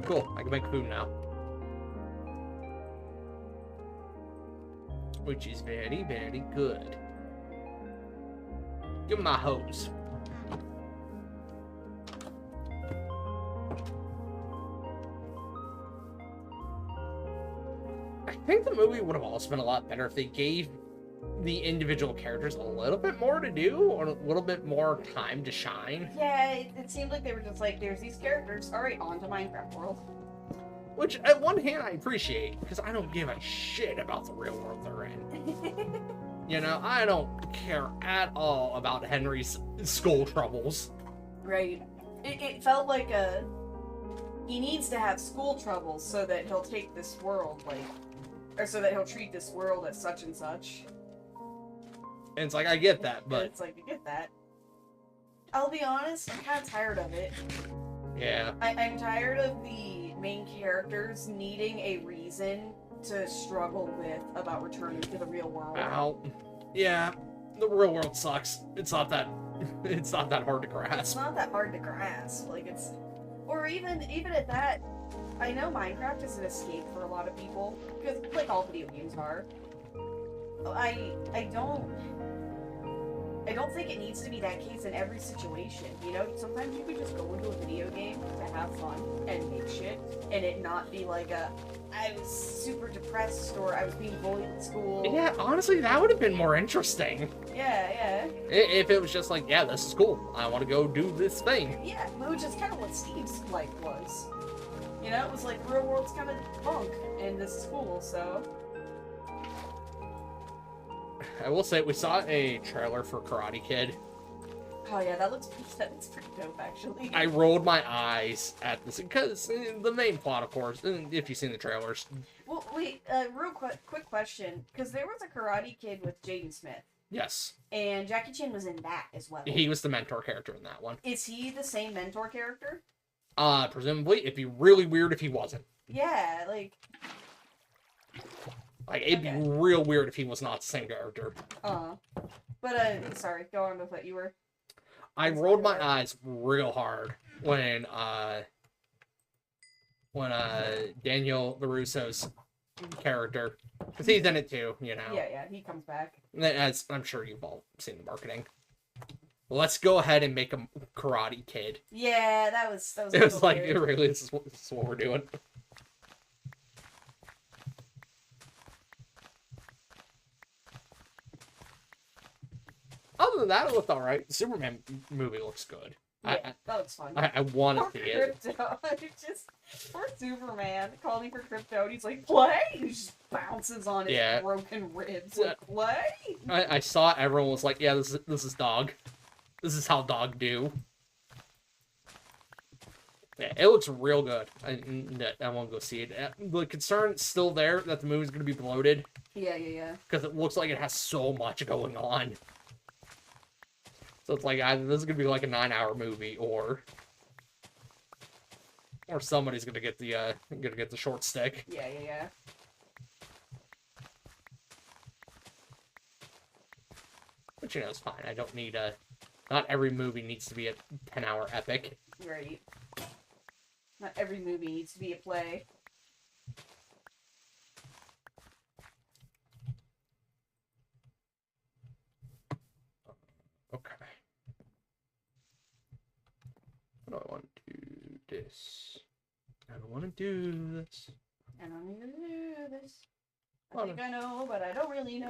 Cool. I can make food now. Which is very, very good. Give me my hose. I think the movie would have also been a lot better if they gave the individual characters a little bit more to do, or a little bit more time to shine. Yeah, it seemed like they were just like, there's these characters. Alright, on to Minecraft world. Which, at one hand, I appreciate, because I don't give a shit about the real world they're in. I don't care at all about Henry's school troubles. Right. It felt like he needs to have school troubles so that he'll take this world, or so that he'll treat this world as such and such. And it's like, I get that, but... It's like, I get that. I'll be honest, I'm kind of tired of it. Yeah. I'm tired of the main characters needing a reason to struggle with about returning to the real world. Ow. Yeah, the real world sucks. It's not that hard to grasp. It's not that hard to grasp. Or even at that, I know Minecraft is an escape for a lot of people, because like all video games are. I don't think it needs to be that case in every situation. Sometimes you can just go into a video game to have fun and make shit, and it not be like I was super depressed or I was being bullied in school. Yeah, honestly, that would have been more interesting. Yeah. If it was just like, yeah, this is cool. I want to go do this thing. Yeah, which is kind of what Steve's life was. It was like real world's kind of bunk, and this is cool, so. I will say, we saw a trailer for Karate Kid. Oh yeah, that looks pretty dope, actually. I rolled my eyes at this, because the main plot, of course, if you've seen the trailers. Well, wait, real quick question, because there was a Karate Kid with Jaden Smith. Yes. And Jackie Chan was in that as well. He was the mentor character in that one. Is he the same mentor character? Presumably. It'd be really weird if he wasn't. Yeah, it'd be real weird if he was not the same character. But, sorry, go on with what you were. I rolled my eyes real hard when Daniel LaRusso's character, because he's in it too, Yeah, he comes back. As I'm sure you've all seen the marketing. Let's go ahead and make a Karate Kid. Yeah, that was It was like, weird. really, this is what we're doing. Other than that, it looked alright. The Superman movie looks good. Yeah, that looks fun. I want to see it. Crypto. Just poor Superman calling for Crypto, and he's like, play! He just bounces on his broken ribs. Like, play! I saw it, everyone was like, yeah, this is dog. This is how dog do. Yeah, it looks real good. I want to go see it. The concern's still there that the movie's going to be bloated. Yeah. Because it looks like it has so much going on. So it's like, either this is going to be like a 9-hour movie, or somebody's going to get the short stick. Yeah. Which, you know, is fine. I don't need not every movie needs to be a 10-hour epic. Right. Not every movie needs to be a play. Okay. What do I want to do? This. I don't want to do this. I don't need to do this. I Oh, think no. I know, but I don't really know.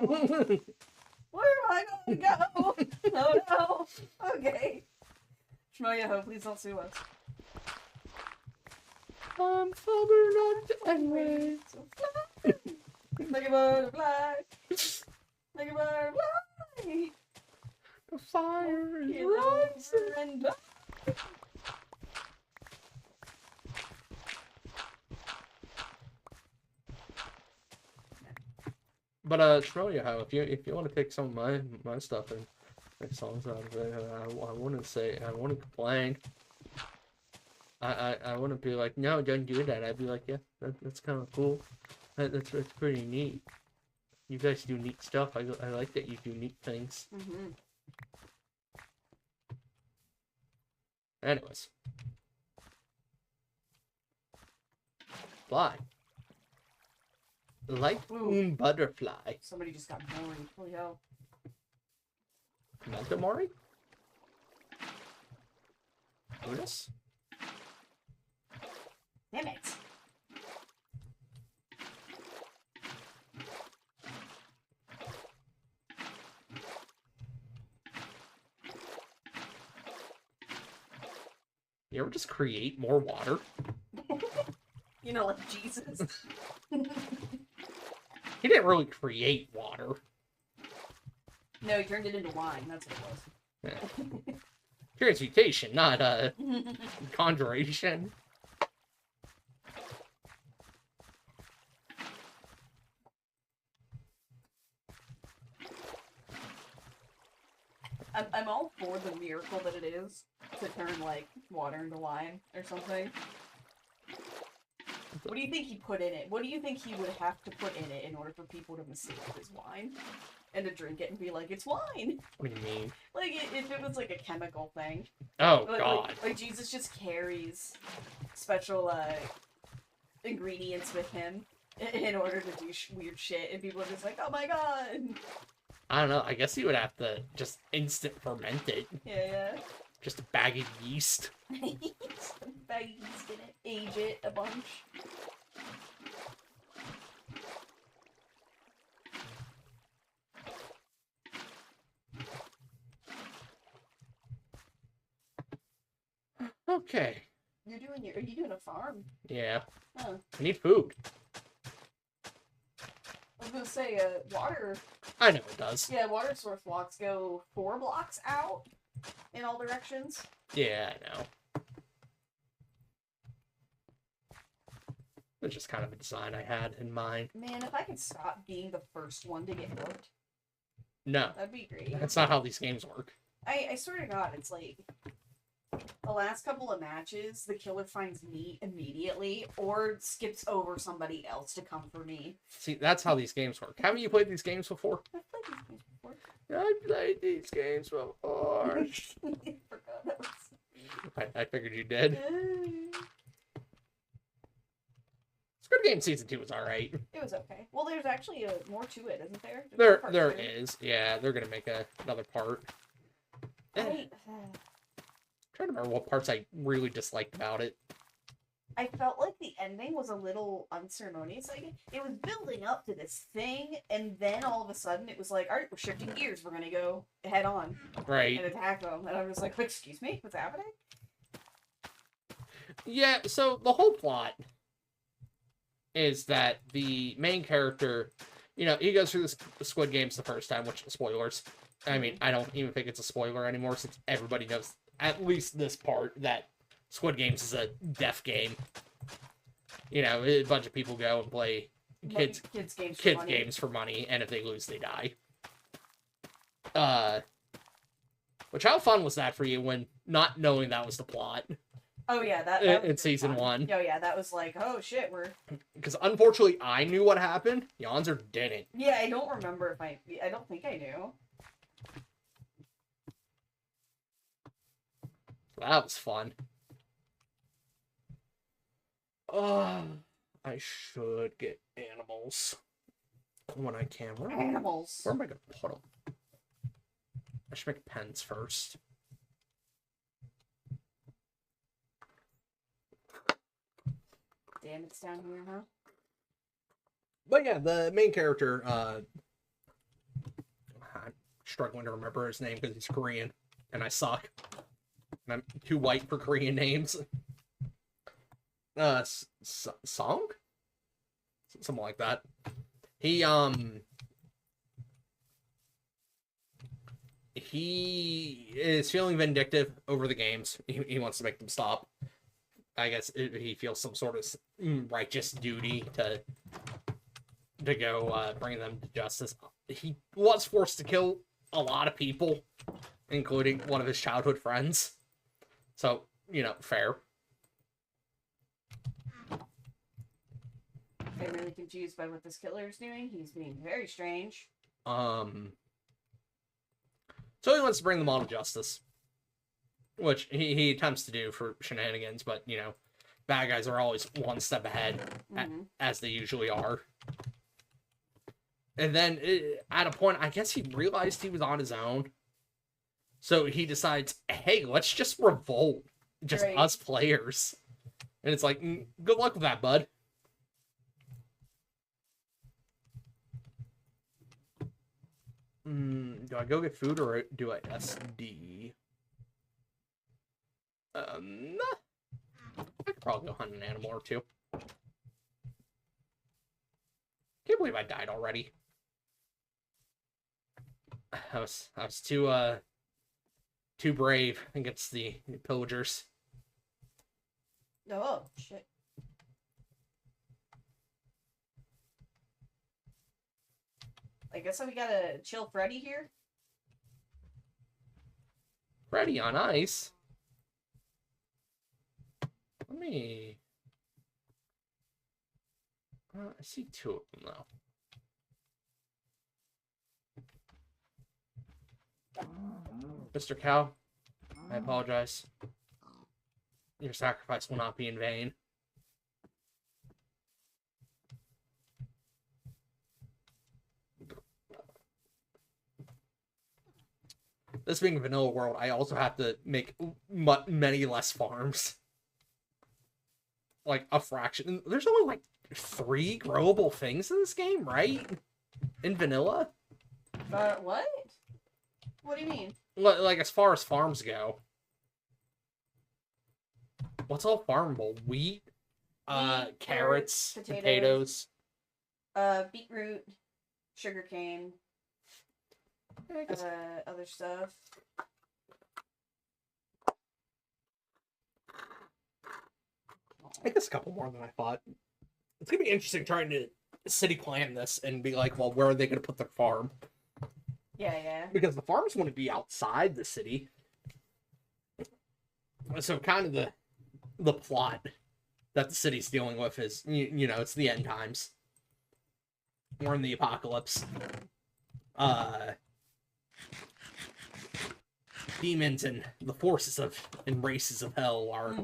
Where am I going to go? Oh no. Okay. Shmoyaho, please don't sue us. I'm sober not anyway. So fly. Like a butterfly. Like a butterfly. The fire is Kill rising. over and die. But Shmoyaho, if you want to take some of my stuff and make songs out of it, I wouldn't complain. I wouldn't be like, no, don't do that. I'd be like, yeah, that's kind of cool. That's pretty neat. You guys do neat stuff. I like that you do neat things. Mm-hmm. Anyways. Fly. Like moon butterfly. Somebody just got bored. Holy hell. Mentamori? Lunas? Damn it. You ever just create more water? You know, like Jesus. He didn't really create water. No, he turned it into wine. That's what it was. Yeah. Transmutation, not conjuration. I'm all for the miracle that it is to turn, like, water into wine or something. What do you think he put in it? What do you think he would have to put in it in order for people to mistake it as wine? And to drink it and be like, it's wine! What do you mean? Like, if it was, like, a chemical thing. Oh, Like, God. like Jesus just carries special, ingredients with him in order to do weird shit, and people are just like, oh my god! I don't know. I guess you would have to just instant ferment it. Yeah. Just a bag of yeast. Bag of yeast in it. Age it a bunch. Okay. Are you doing a farm? Yeah. Huh. I need food. I was gonna say, water. I know it does. Yeah, water source blocks go 4 blocks out in all directions. Yeah, I know. It's just kind of a design I had in mind. Man, if I could stop being the first one to get hooked, No. that'd be great. That's not how these games work. I swear to God, it's like the last couple of matches, the killer finds me immediately or skips over somebody else to come for me. See, that's how these games work. Haven't you played these games before? I've played these games before. I've played these games before. I forgot that was... I figured you did. Squid Game Season 2 was alright. It was okay. Well, there's actually more to it, isn't there? There is. Yeah, they're gonna make another part. I'm trying to remember what parts I really disliked about it. I felt like the ending was a little unceremonious. Like it was building up to this thing, and then all of a sudden it was like, all right, we're shifting gears. We're gonna go head on Right. and attack them. And I was like, excuse me, what's happening? Yeah, so the whole plot is that the main character, you know, he goes through the Squid Games the first time, which, spoilers. I mean, I don't even think it's a spoiler anymore since everybody knows, at least this part, that Squid Games is a death game. You know, a bunch of people go and play kids games for money, and if they lose, they die. Which, how fun was that for you when not knowing that was the plot? Oh yeah, that in season 1. Oh yeah, that was like, oh shit, we're. Because unfortunately, I knew what happened. Yonzer didn't. Yeah, I don't remember if I don't think I knew. That was fun. I should get animals when I can. Where Animals. am I gonna put them? I should make pens first. Damn, it's down here, huh? But yeah, the main character, I'm struggling to remember his name because he's Korean, and I suck. And I'm too white for Korean names. Song? Something like that. He is feeling vindictive over the games. He wants to make them stop. I guess he feels some sort of righteous duty to go bring them to justice. He was forced to kill a lot of people, including one of his childhood friends. So, you know, fair. I'm really confused by what this killer is doing. He's being very strange. So he wants to bring them all to justice. Which he attempts to do for shenanigans, but, you know, bad guys are always one step ahead, as they usually are. And then, at a point, I guess he realized he was on his own. So he decides, hey, let's just revolt. Just us players. And it's like, good luck with that, bud. Do I go get food or do I SD? I could probably go hunt an animal or two. Can't believe I died already. I was too brave against the pillagers. Oh shit. I guess we gotta chill Freddy here. Freddy on ice? Let me... I see two of them, though. Mr. Cow, I apologize. Your sacrifice will not be in vain. This being a vanilla world, I also have to make many less farms. Like, a fraction. There's only, like, 3 growable things in this game, right? In vanilla? What? What do you mean? Like, as far as farms go. What's all farmable? Wheat? Carrots, potatoes. Beetroot, sugarcane, other stuff. I guess a couple more than I thought. It's gonna be interesting trying to city plan this and be like, well, where are they gonna put their farm? Yeah. Because the farms want to be outside the city. So kind of the plot that the city's dealing with is, you know, it's the end times. We're in the apocalypse. Demons and the forces and races of hell are,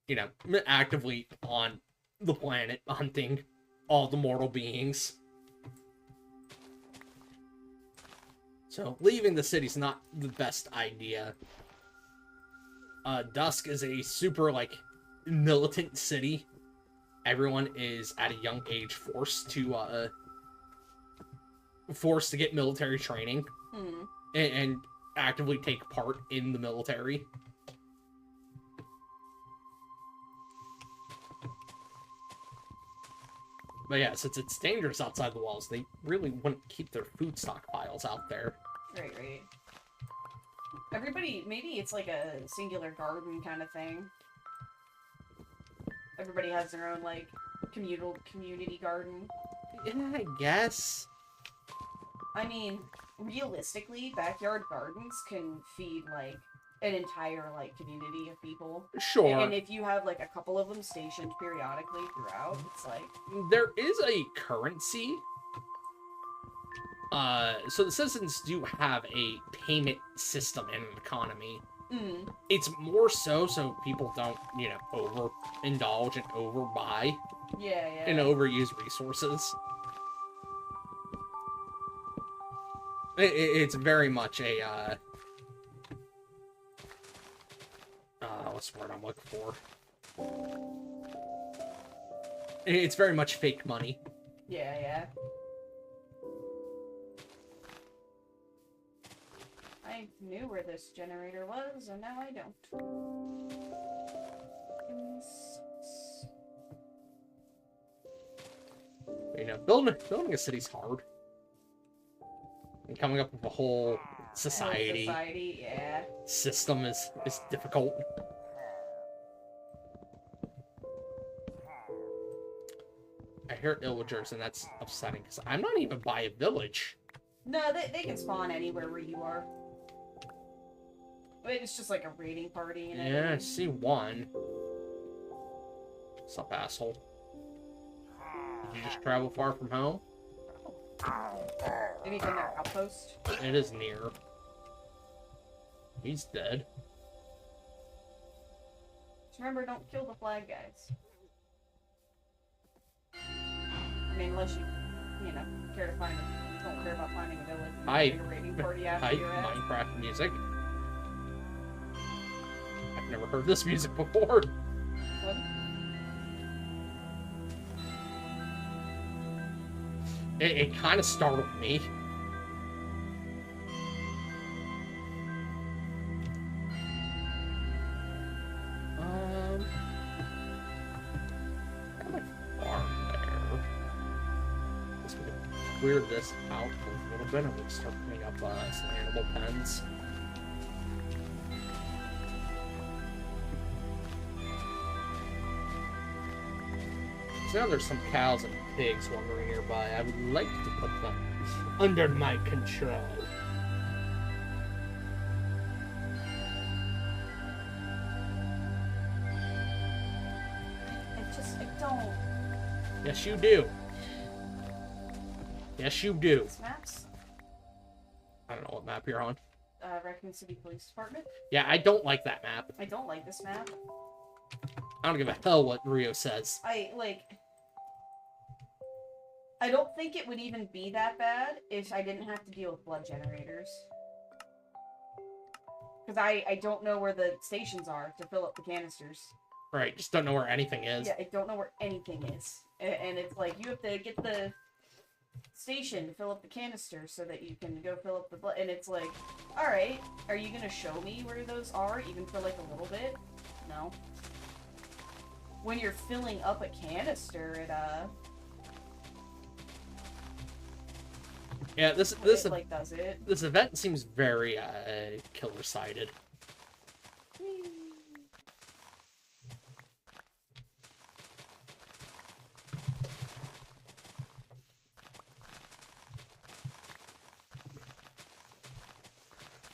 you know, actively on the planet hunting all the mortal beings. So leaving the city's not the best idea. Dusk is a super, like, militant city. Everyone is at a young age forced to get military training and actively take part in the military. But yeah, since it's dangerous outside the walls, they really wouldn't keep their food stockpiles out there. Right. Everybody, maybe it's like a singular garden kind of thing. Everybody has their own, like, community garden. Yeah, I guess. I mean, realistically, backyard gardens can feed, like, an entire, like, community of people. Sure. And if you have, like, a couple of them stationed periodically throughout, it's like... There is a currency. So the citizens do have a payment system in an economy. It's more so people don't, overindulge and overbuy. Yeah. And overuse resources. It's very much a, what's the word I'm looking for? It's very much fake money. Yeah. I knew where this generator was, and now I don't. Building a city's hard. And coming up with a whole society Yeah. system is difficult. I hear illagers, and that's upsetting, because I'm not even by a village. No, they can spawn anywhere where you are. It's just like a raiding party, you know? Yeah, I see one. What's up, asshole? Did you just travel far from home? Maybe from their outpost. It is near. He's dead. Just remember, don't kill the flag guys. I mean, unless you care to don't care about finding a village and doing a raiding party after you're at. Minecraft music. I've never heard this music before. What? It kind of startled me. Got my farm there. Guess we can clear this out a little bit and we'll start putting up some animal pens. So now there's some cows and pigs wandering nearby. I would like to put them under my control. I don't. Yes, you do. Yes, you do. These maps? I don't know what map you're on. Raccoon City Police Department. Yeah, I don't like that map. I don't like this map. I don't give a hell what Rio says. I don't think it would even be that bad if I didn't have to deal with blood generators. Because I don't know where the stations are to fill up the canisters. Right, just don't know where anything is. Yeah, I don't know where anything is. And it's like, you have to get the station to fill up the canisters so that you can go fill up the blood. And it's like, alright, are you going to show me where those are, even for like a little bit? No. When you're filling up a canister, it, Yeah, this like, does it. This event seems very killer-sided.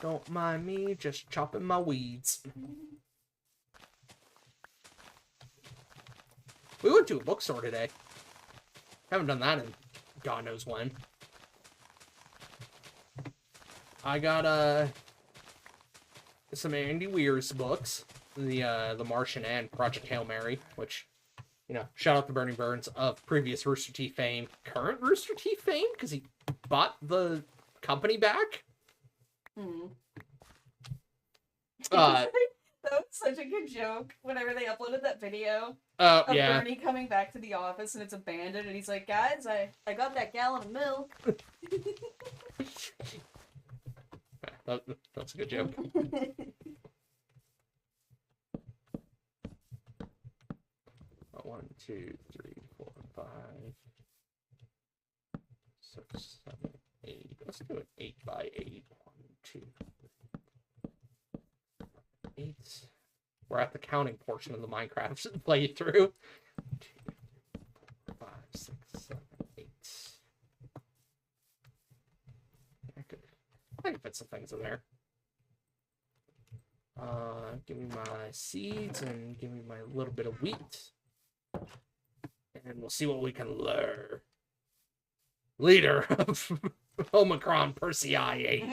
Don't mind me, just chopping my weeds. We went to a bookstore today. Haven't done that in God knows when. I got some Andy Weir's books, the Martian and Project Hail Mary, which, shout out to Bernie Burns of previous Rooster Teeth fame, current Rooster Teeth fame, because he bought the company back. That was such a good joke whenever they uploaded that video Oh, of yeah. Bernie coming back to the office and it's abandoned and he's like, guys, I got that gallon of milk. That's a good joke. 1, 2, 3, 4, 5, 6, 7, 8. Let's do it 8 by 8. 1, 2, 8. We're at the counting portion of the Minecraft playthrough. 2, 4, 5, 6, 7, 8. I can fit some things in there. Give me my seeds and give me my little bit of wheat. And we'll see what we can lure. Leader of Omicron Persei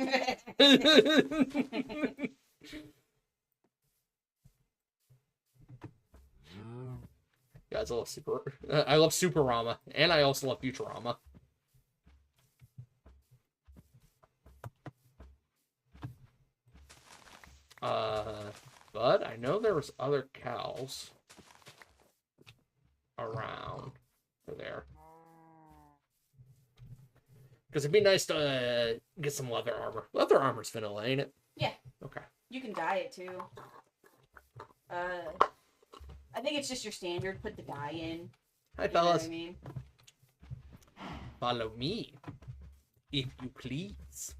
8. Guys, I love I love Superama, and I also love Futurama. But I know there was other cows around there. Because it'd be nice to get some leather armor. Leather armor's vanilla, ain't it? Yeah. Okay. You can dye it too. I think it's just your standard. Put the dye in. Hi, fellas. What I mean? Follow me, if you please.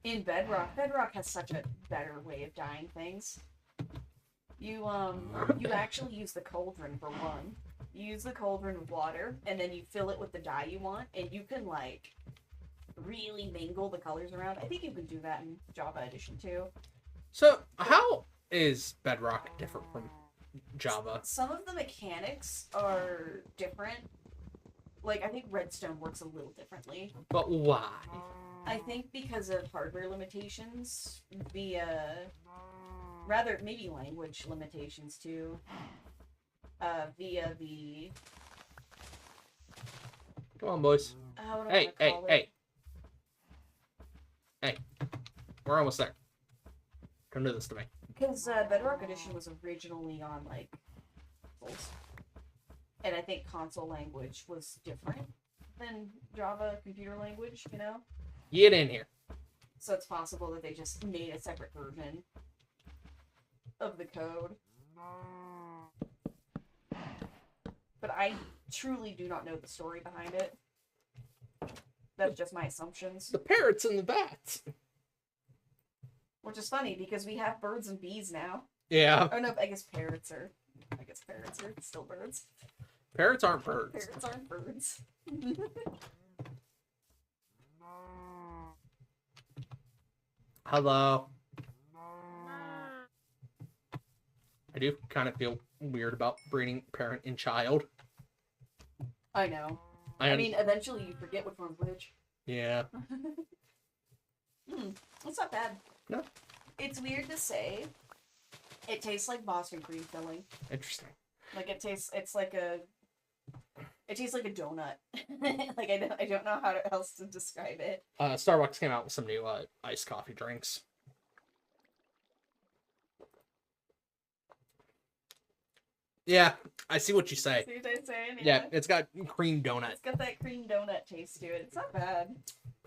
In Bedrock has such a better way of dyeing things. You actually use the cauldron for one. You use the cauldron with water, and then you fill it with the dye you want, and you can, like, really mingle the colors around. I think you can do that in Java Edition, too. So, how is Bedrock different from Java? Some of the mechanics are different. Like, I think Redstone works a little differently. But why? I think because of hardware limitations, rather, maybe language limitations, too. Via the... Come on, boys. What do I Hey, wanna hey, call it? hey. Hey. We're almost there. Come do this to me. Because Bedrock Edition was originally on, like, consoles. And I think console language was different than Java computer language, you know? Get in here. So it's possible that they just made a separate version of the code. But I truly do not know the story behind it. That's just my assumptions. The parrots and the bats. Which is funny, because we have birds and bees now. Yeah. Oh no, I guess parrots are still birds. Parrots aren't birds. Parrots aren't birds. Hello. I do kind of feel weird about breeding parent and child. I know. I mean, eventually you forget which one's which. Yeah. It's not bad. No. It's weird to say. It tastes like Boston cream filling. Interesting. Like it tastes like a donut. Like I don't know how else to describe it. Starbucks came out with some new iced coffee drinks. Yeah, I see what you say. See what I'm saying? Yeah, it's got cream donut. It's got that cream donut taste to it. It's not bad.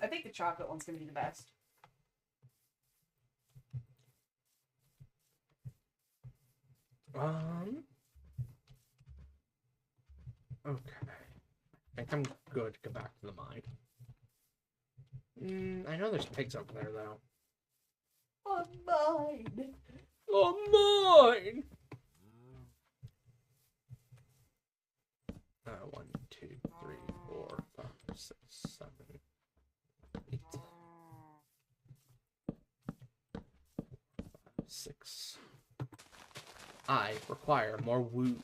I think the chocolate one's gonna be the best. Okay. I think I'm good to go back to the mine. I know there's pigs over there, though. On mine. On mine! 1, 2, 3, 4, 5, 6, 7, 8. 5, 6. I require more wood.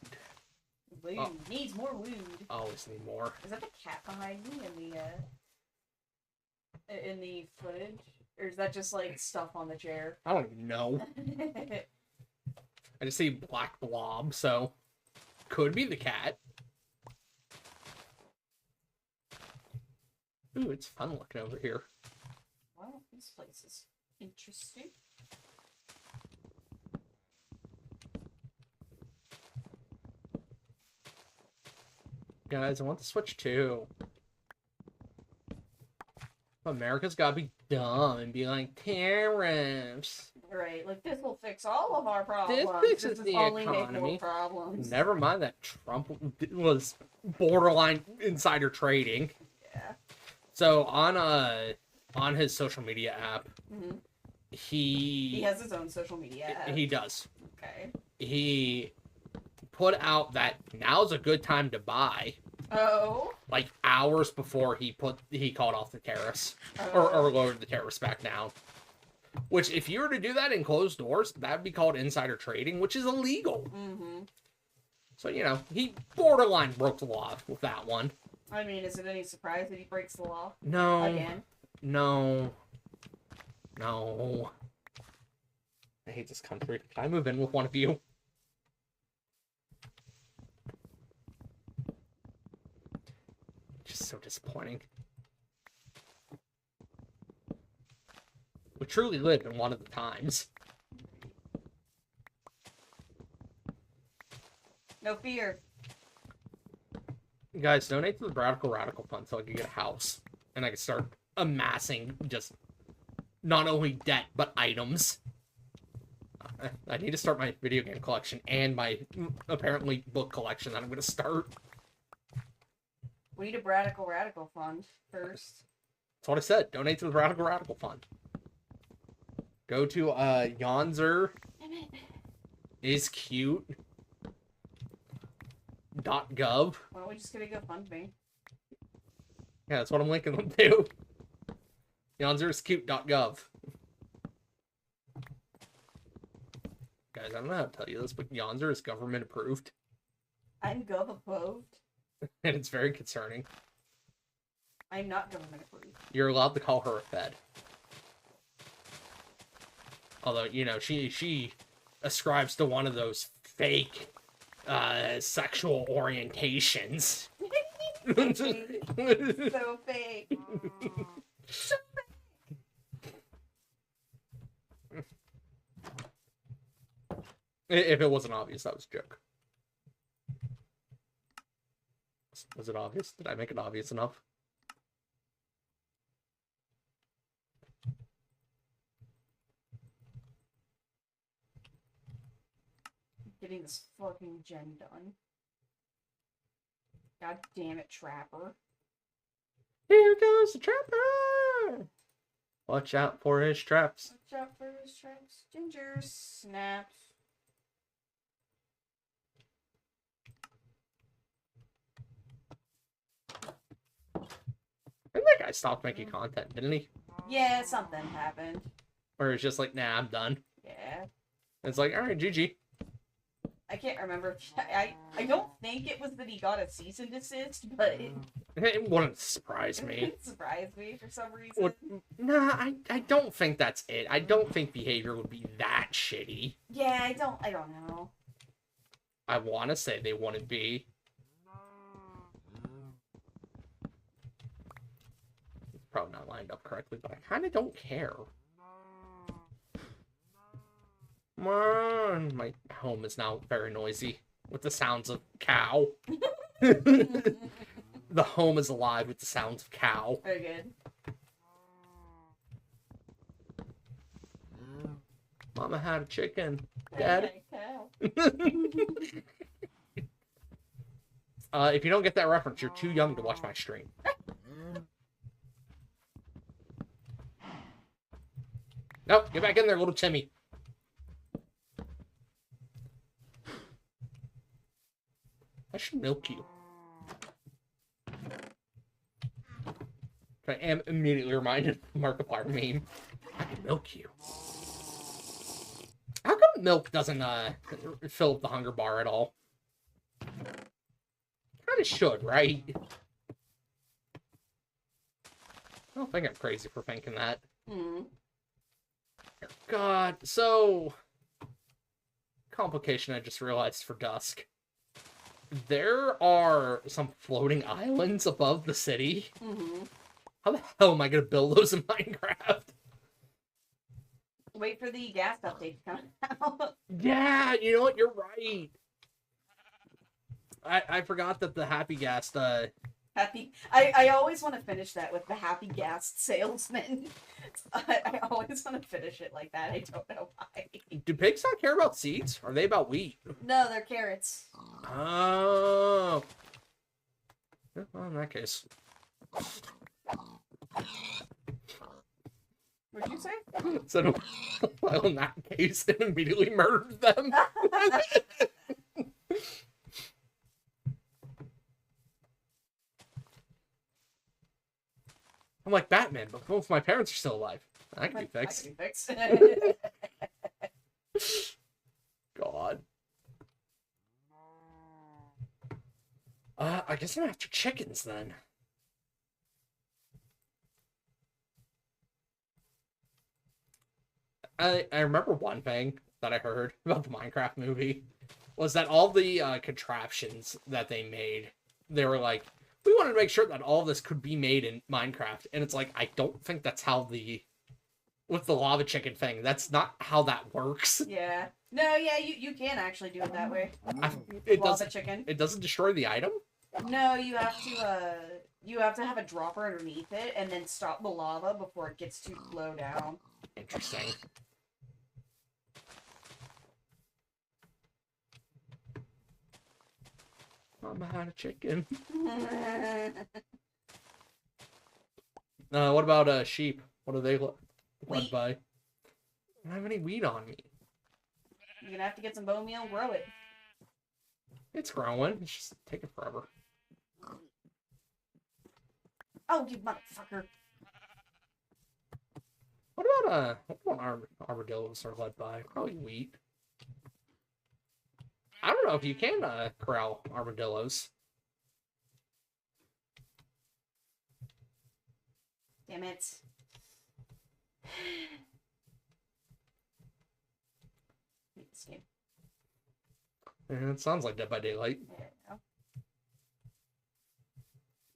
Wood needs more wood. Always need more. Is that the cat behind me in the footage? Or is that just like stuff on the chair? I don't even know. I just see black blob, so could be the cat. Ooh, it's fun looking over here. Well, this place is interesting. Guys, I want the Switch too. America's gotta be dumb and be like, tariffs. Right, like this will fix all of our problems. This fixes is the only make economy. more problems. Never mind that Trump was borderline insider trading. Yeah. So on his social media app, Mhm. he has his own social media app. He does. Okay. He put out that now's a good time to buy. Oh. Like hours before he called off the tariffs Oh. or lowered the tariffs back down. Which, if you were to do that in closed doors, that'd be called insider trading, which is illegal. Mm-hmm. So, you know, he borderline broke the law with that one. I mean, is it any surprise that he breaks the law? No. Again? No. I hate this country. Can I move in with one of you? Just so disappointing. We truly live in one of the times. No fear. Guys, donate to the Radical Fund so I can get a house. And I can start amassing just not only debt, but items. I need to start my video game collection and my, apparently, book collection that I'm going to start. We need a Bradical fund first. That's what I said. Donate to the Radical Fund. Go to Yonzer is cute. .gov. Why don't we just get a GoFundMe? Yeah, that's what I'm linking them to. Yonzer is cute.gov. Guys, I don't know how to tell you this, but Yonzer is government approved. I'm Gov approved. And it's very concerning. I'm not government approved. You're allowed to call her a fed. Although, you know, she ascribes to one of those fake sexual orientations. So fake. So fake. If it wasn't obvious, that was a joke. Was it obvious? Did I make it obvious enough? Getting this fucking gen done. God damn it, Trapper. Here goes the trapper! Watch out for his traps. Watch out for his traps. Ginger snaps. I think that guy stopped making content, didn't he? Yeah, something happened. Or it's just like, nah, I'm done. Yeah. It's like, alright, GG. I can't remember. I don't think it was that he got a cease and desist, but It wouldn't surprise me. it surprised me for some reason. What? Nah, I don't think that's it. I don't think behavior would be that shitty. Yeah, I don't know. I want to say they wouldn't be. It's probably not lined up correctly, but I kind of don't care. My home is now very noisy with the sounds of cow. The home is alive with the sounds of cow. Very good. Mama had a chicken. Dad. If you don't get that reference, you're too young to watch my stream. Nope, get back in there, little Timmy. I should milk you. I am immediately reminded of the Markiplier meme. I can milk you. How come milk doesn't fill up the hunger bar at all? Kinda should, right? I don't think I'm crazy for thinking that. God, so... Complication I just realized for Dusk. There are some floating islands above the city. How the hell am I going to build those in Minecraft? Wait for the gas update to come out. Yeah, you know what? You're right. I forgot that the happy gas. Happy. I always want to finish that with the happy gas salesman. I always want to finish it like that. I don't know why. Do pigs not care about seeds? Are they about wheat? No, they're carrots. Oh. Well, in that case. What'd you say? So, well, in that case, it immediately murdered them. I'm like Batman, but both my parents are still alive. I can be fixed. God. I guess I'm after chickens then. I remember one thing that I heard about the Minecraft movie was that all the contraptions that they made, they were like, we wanted to make sure that all this could be made in Minecraft. And it's like, I don't think that's how with the lava chicken thing, that's not how that works. Yeah. No, yeah, you can actually do it that way. Lava chicken. It doesn't destroy the item? No, you have to have a dropper underneath it and then stop the lava before it gets too low down. Interesting. I'm behind a chicken. What about sheep? What do they led by? I don't have any wheat on me. You're gonna have to get some bone meal and grow it. It's growing. It's just taking forever. Oh, you motherfucker. What about armadillos are led by? Probably wheat. I don't know if you can corral armadillos. Damn it. Hate this game. Yeah, it sounds like Dead by Daylight. There we go.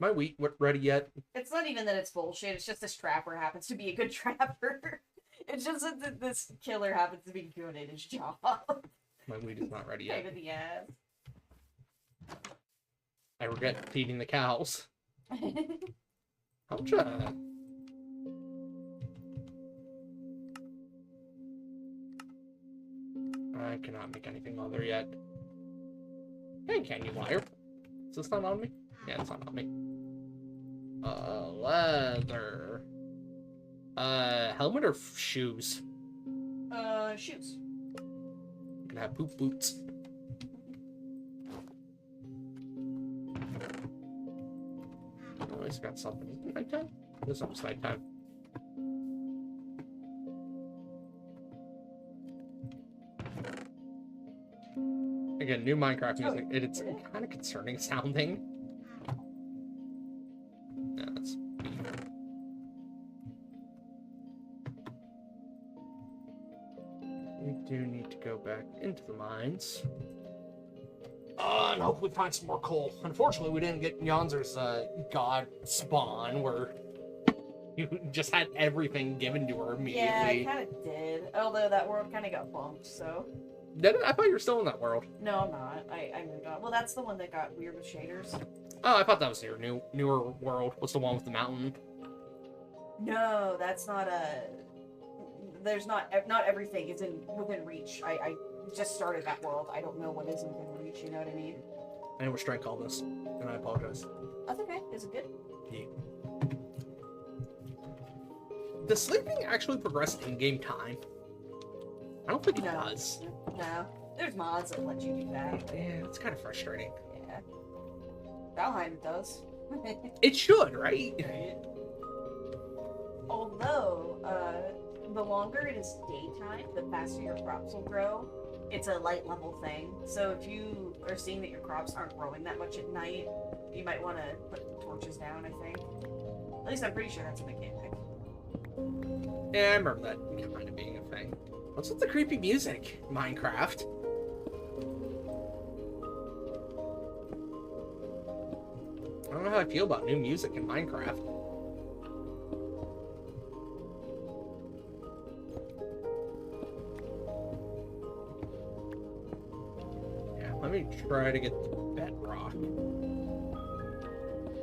My wheat ready yet? It's not even that it's bullshit, it's just this trapper happens to be a good trapper. It's just that this killer happens to be good at his job. My wheat is not ready yet. Pain in the ass. I regret feeding the cows. How much, I cannot make anything leather yet. Hey, can you, liar? Is this not on me? Yeah, it's not on me. Leather. Helmet or shoes? Shoes. You can have poop boots. Oh, he's got something. Nighttime? This one's nighttime. Again, new Minecraft music. It's kind of concerning sounding. Yeah, that's... We do need to go back into the mines. And hopefully find some more coal. Unfortunately, we didn't get Yonzer's god spawn, where you just had everything given to her immediately. Yeah, I kind of did. Although that world kind of got bumped, so... Did it? I thought you were still in that world. No, I'm not. I moved on. Well, that's the one that got weird with shaders. Oh, I thought that was your newer world. What's the one with the mountain? No, that's not a... There's not everything is within reach. I just started that world. I don't know what is within reach, you know what I mean? I know we're trying to call this, and I apologize. That's okay. Is it good? Yeah. Does sleeping actually progress in-game time? I don't think it does. No. There's mods that let you do that. Yeah, it's kind of frustrating. Yeah. Valheim does. It should, right? Right. Although, the longer it is daytime, the faster your crops will grow. It's a light level thing. So if you are seeing that your crops aren't growing that much at night, you might want to put torches down, I think. At least I'm pretty sure that's a mechanic. Yeah, I remember that kind of being a thing. What's with the creepy music, Minecraft? I don't know how I feel about new music in Minecraft. Yeah, let me try to get the bedrock. And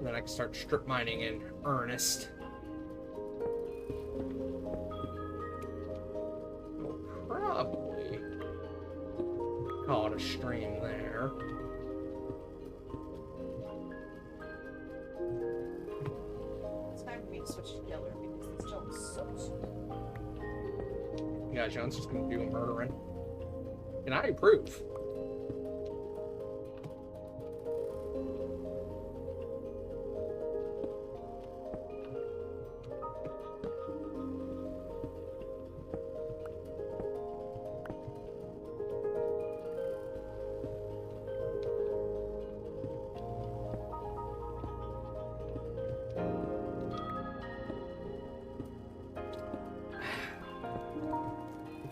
then I can start strip mining in earnest. We'll probably call it a stream there. It's time for me to switch to killer because this job sucks. Yeah, John's just gonna do a murdering. And I approve.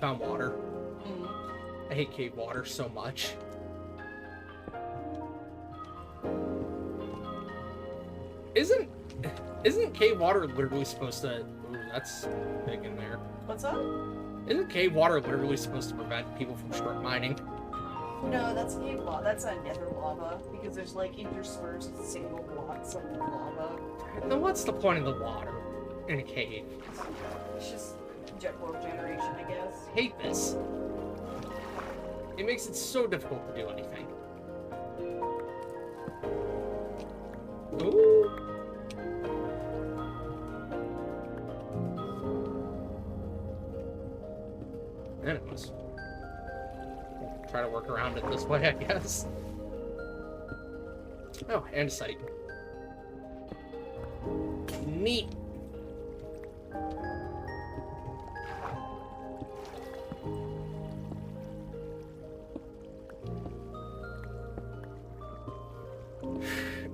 Found water. I hate cave water so much. Isn't cave water literally supposed to... Ooh, that's big in there. What's up? Isn't cave water literally supposed to prevent people from strip mining? No, that's cave lava. That's a nether lava because there's like interspersed single blocks of lava. Then what's the point of the water in a cave? It's just jet world generation, I guess. I hate this. It makes it so difficult to do anything. Ooh. Anyways. Try to work around it this way, I guess. Oh, andesite. Neat.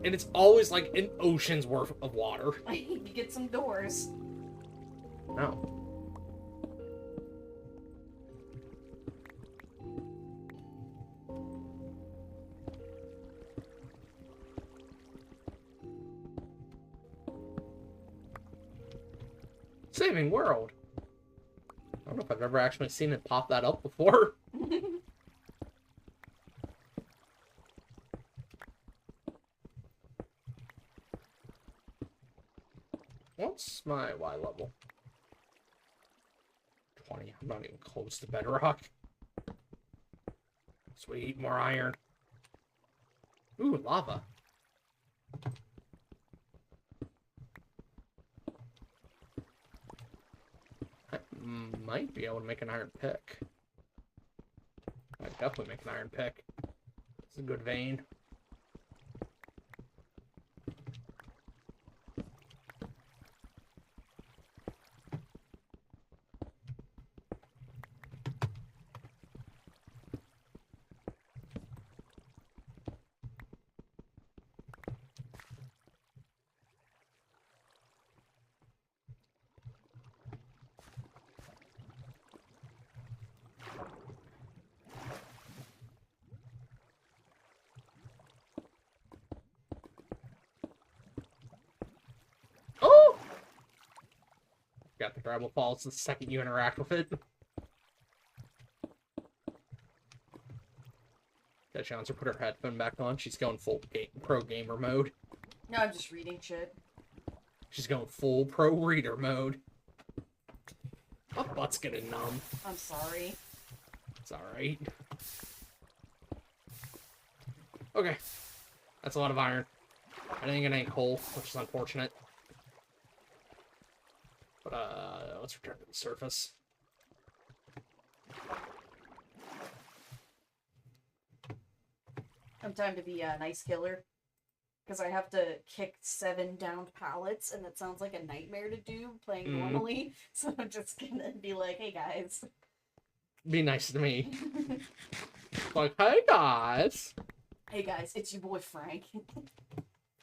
And it's always like an ocean's worth of water. You get some doors. No. Saving world. I don't know if I've ever actually seen it pop that up before. What's my Y level? 20. I'm not even close to bedrock. Sweet, more iron. Ooh, lava. I might be able to make an iron pick. I'd definitely make an iron pick. It's a good vein. Oh! Got the grab will fall the second you interact with it. That chance her put her headphone back on. She's going full pro gamer mode. No, I'm just reading shit. She's going full pro reader mode. My butt's getting numb. I'm sorry. It's alright. Okay. That's a lot of iron. I didn't get any coal, which is unfortunate. But, let's return to the surface. I'm time to be a nice killer. Because I have to kick 7 downed pallets, and that sounds like a nightmare to do playing normally. So I'm just gonna be like, hey guys. Be nice to me. Like, hey guys. Hey guys, it's your boy Frank.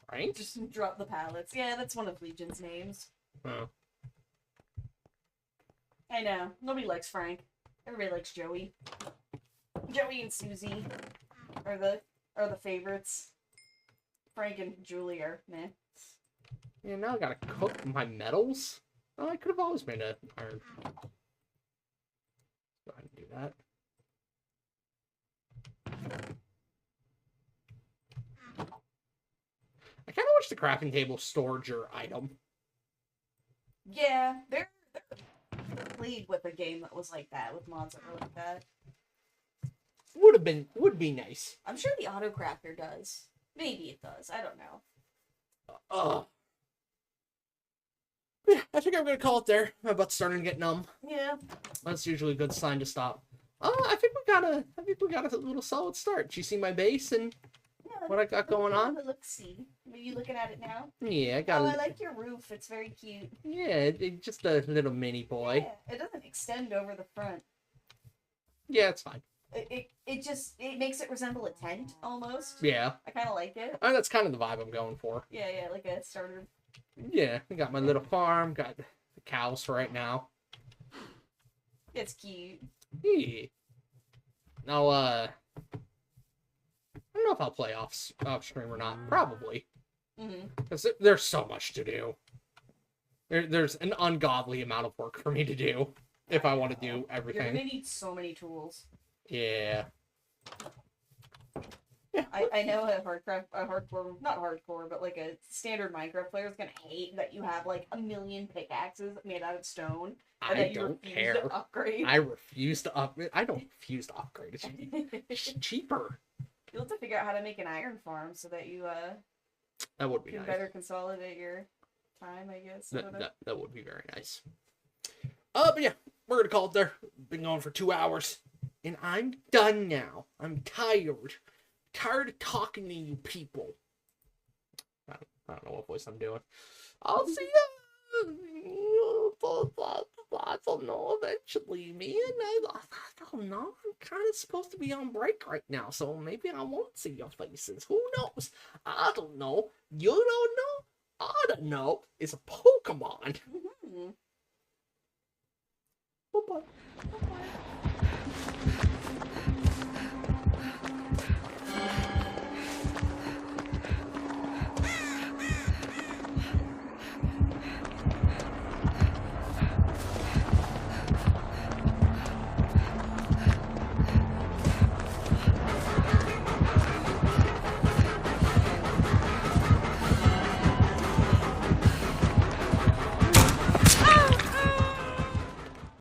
Frank? Just drop the pallets. Yeah, that's one of Legion's names. Oh. I know. Nobody likes Frank. Everybody likes Joey. Joey and Susie are the favorites. Frank and Julie are meh. Yeah, now I gotta cook my metals? Oh, I could have always made an iron. Go ahead and do that. much the crafting table stored your item. Yeah, they're played with a game that was like that, with mods that were like that. Would be nice. I'm sure the Autocrafter does. Maybe it does. I don't know. Yeah, I think I'm gonna call it there. My butt's starting to get numb. Yeah. That's usually a good sign to stop. I think we got a little solid start. You see my base and what I got going on? Let's see. Are you looking at it now? Yeah, I got. Oh, I like your roof. It's very cute. Yeah, just a little mini boy. Yeah, it doesn't extend over the front. Yeah, it's fine. It makes it resemble a tent almost. Yeah. I kind of like it. I mean, that's kind of the vibe I'm going for. Yeah, like a starter. Yeah, I got my little farm, got the cows for right now. It's cute. Yeah. Now, I don't know if I'll play off stream or not. Probably. Because there's so much to do. There's an ungodly amount of work for me to do if I want to do everything. You're gonna need so many tools. Yeah. Yeah. I know a hardcore, not hardcore, but like a standard Minecraft player is gonna hate that you have like 1,000,000 pickaxes made out of stone. And I that you don't refuse care. to upgrade. I refuse to upgrade. I don't refuse to upgrade. It's cheaper. You'll have to figure out how to make an iron farm so that you That would be can nice. better consolidate your time, I guess. That would be very nice. But yeah, we're gonna call it there. Been going for 2 hours, and I'm done now. I'm tired. Tired of talking to you people. I don't know what voice I'm doing. I'll see you. I don't know eventually, man. I don't know. I'm kind of supposed to be on break right now, so maybe I won't see your faces. Who knows? I don't know. You don't know? I don't know. It's a Pokemon. Mm-hmm. Bye-bye. Bye-bye.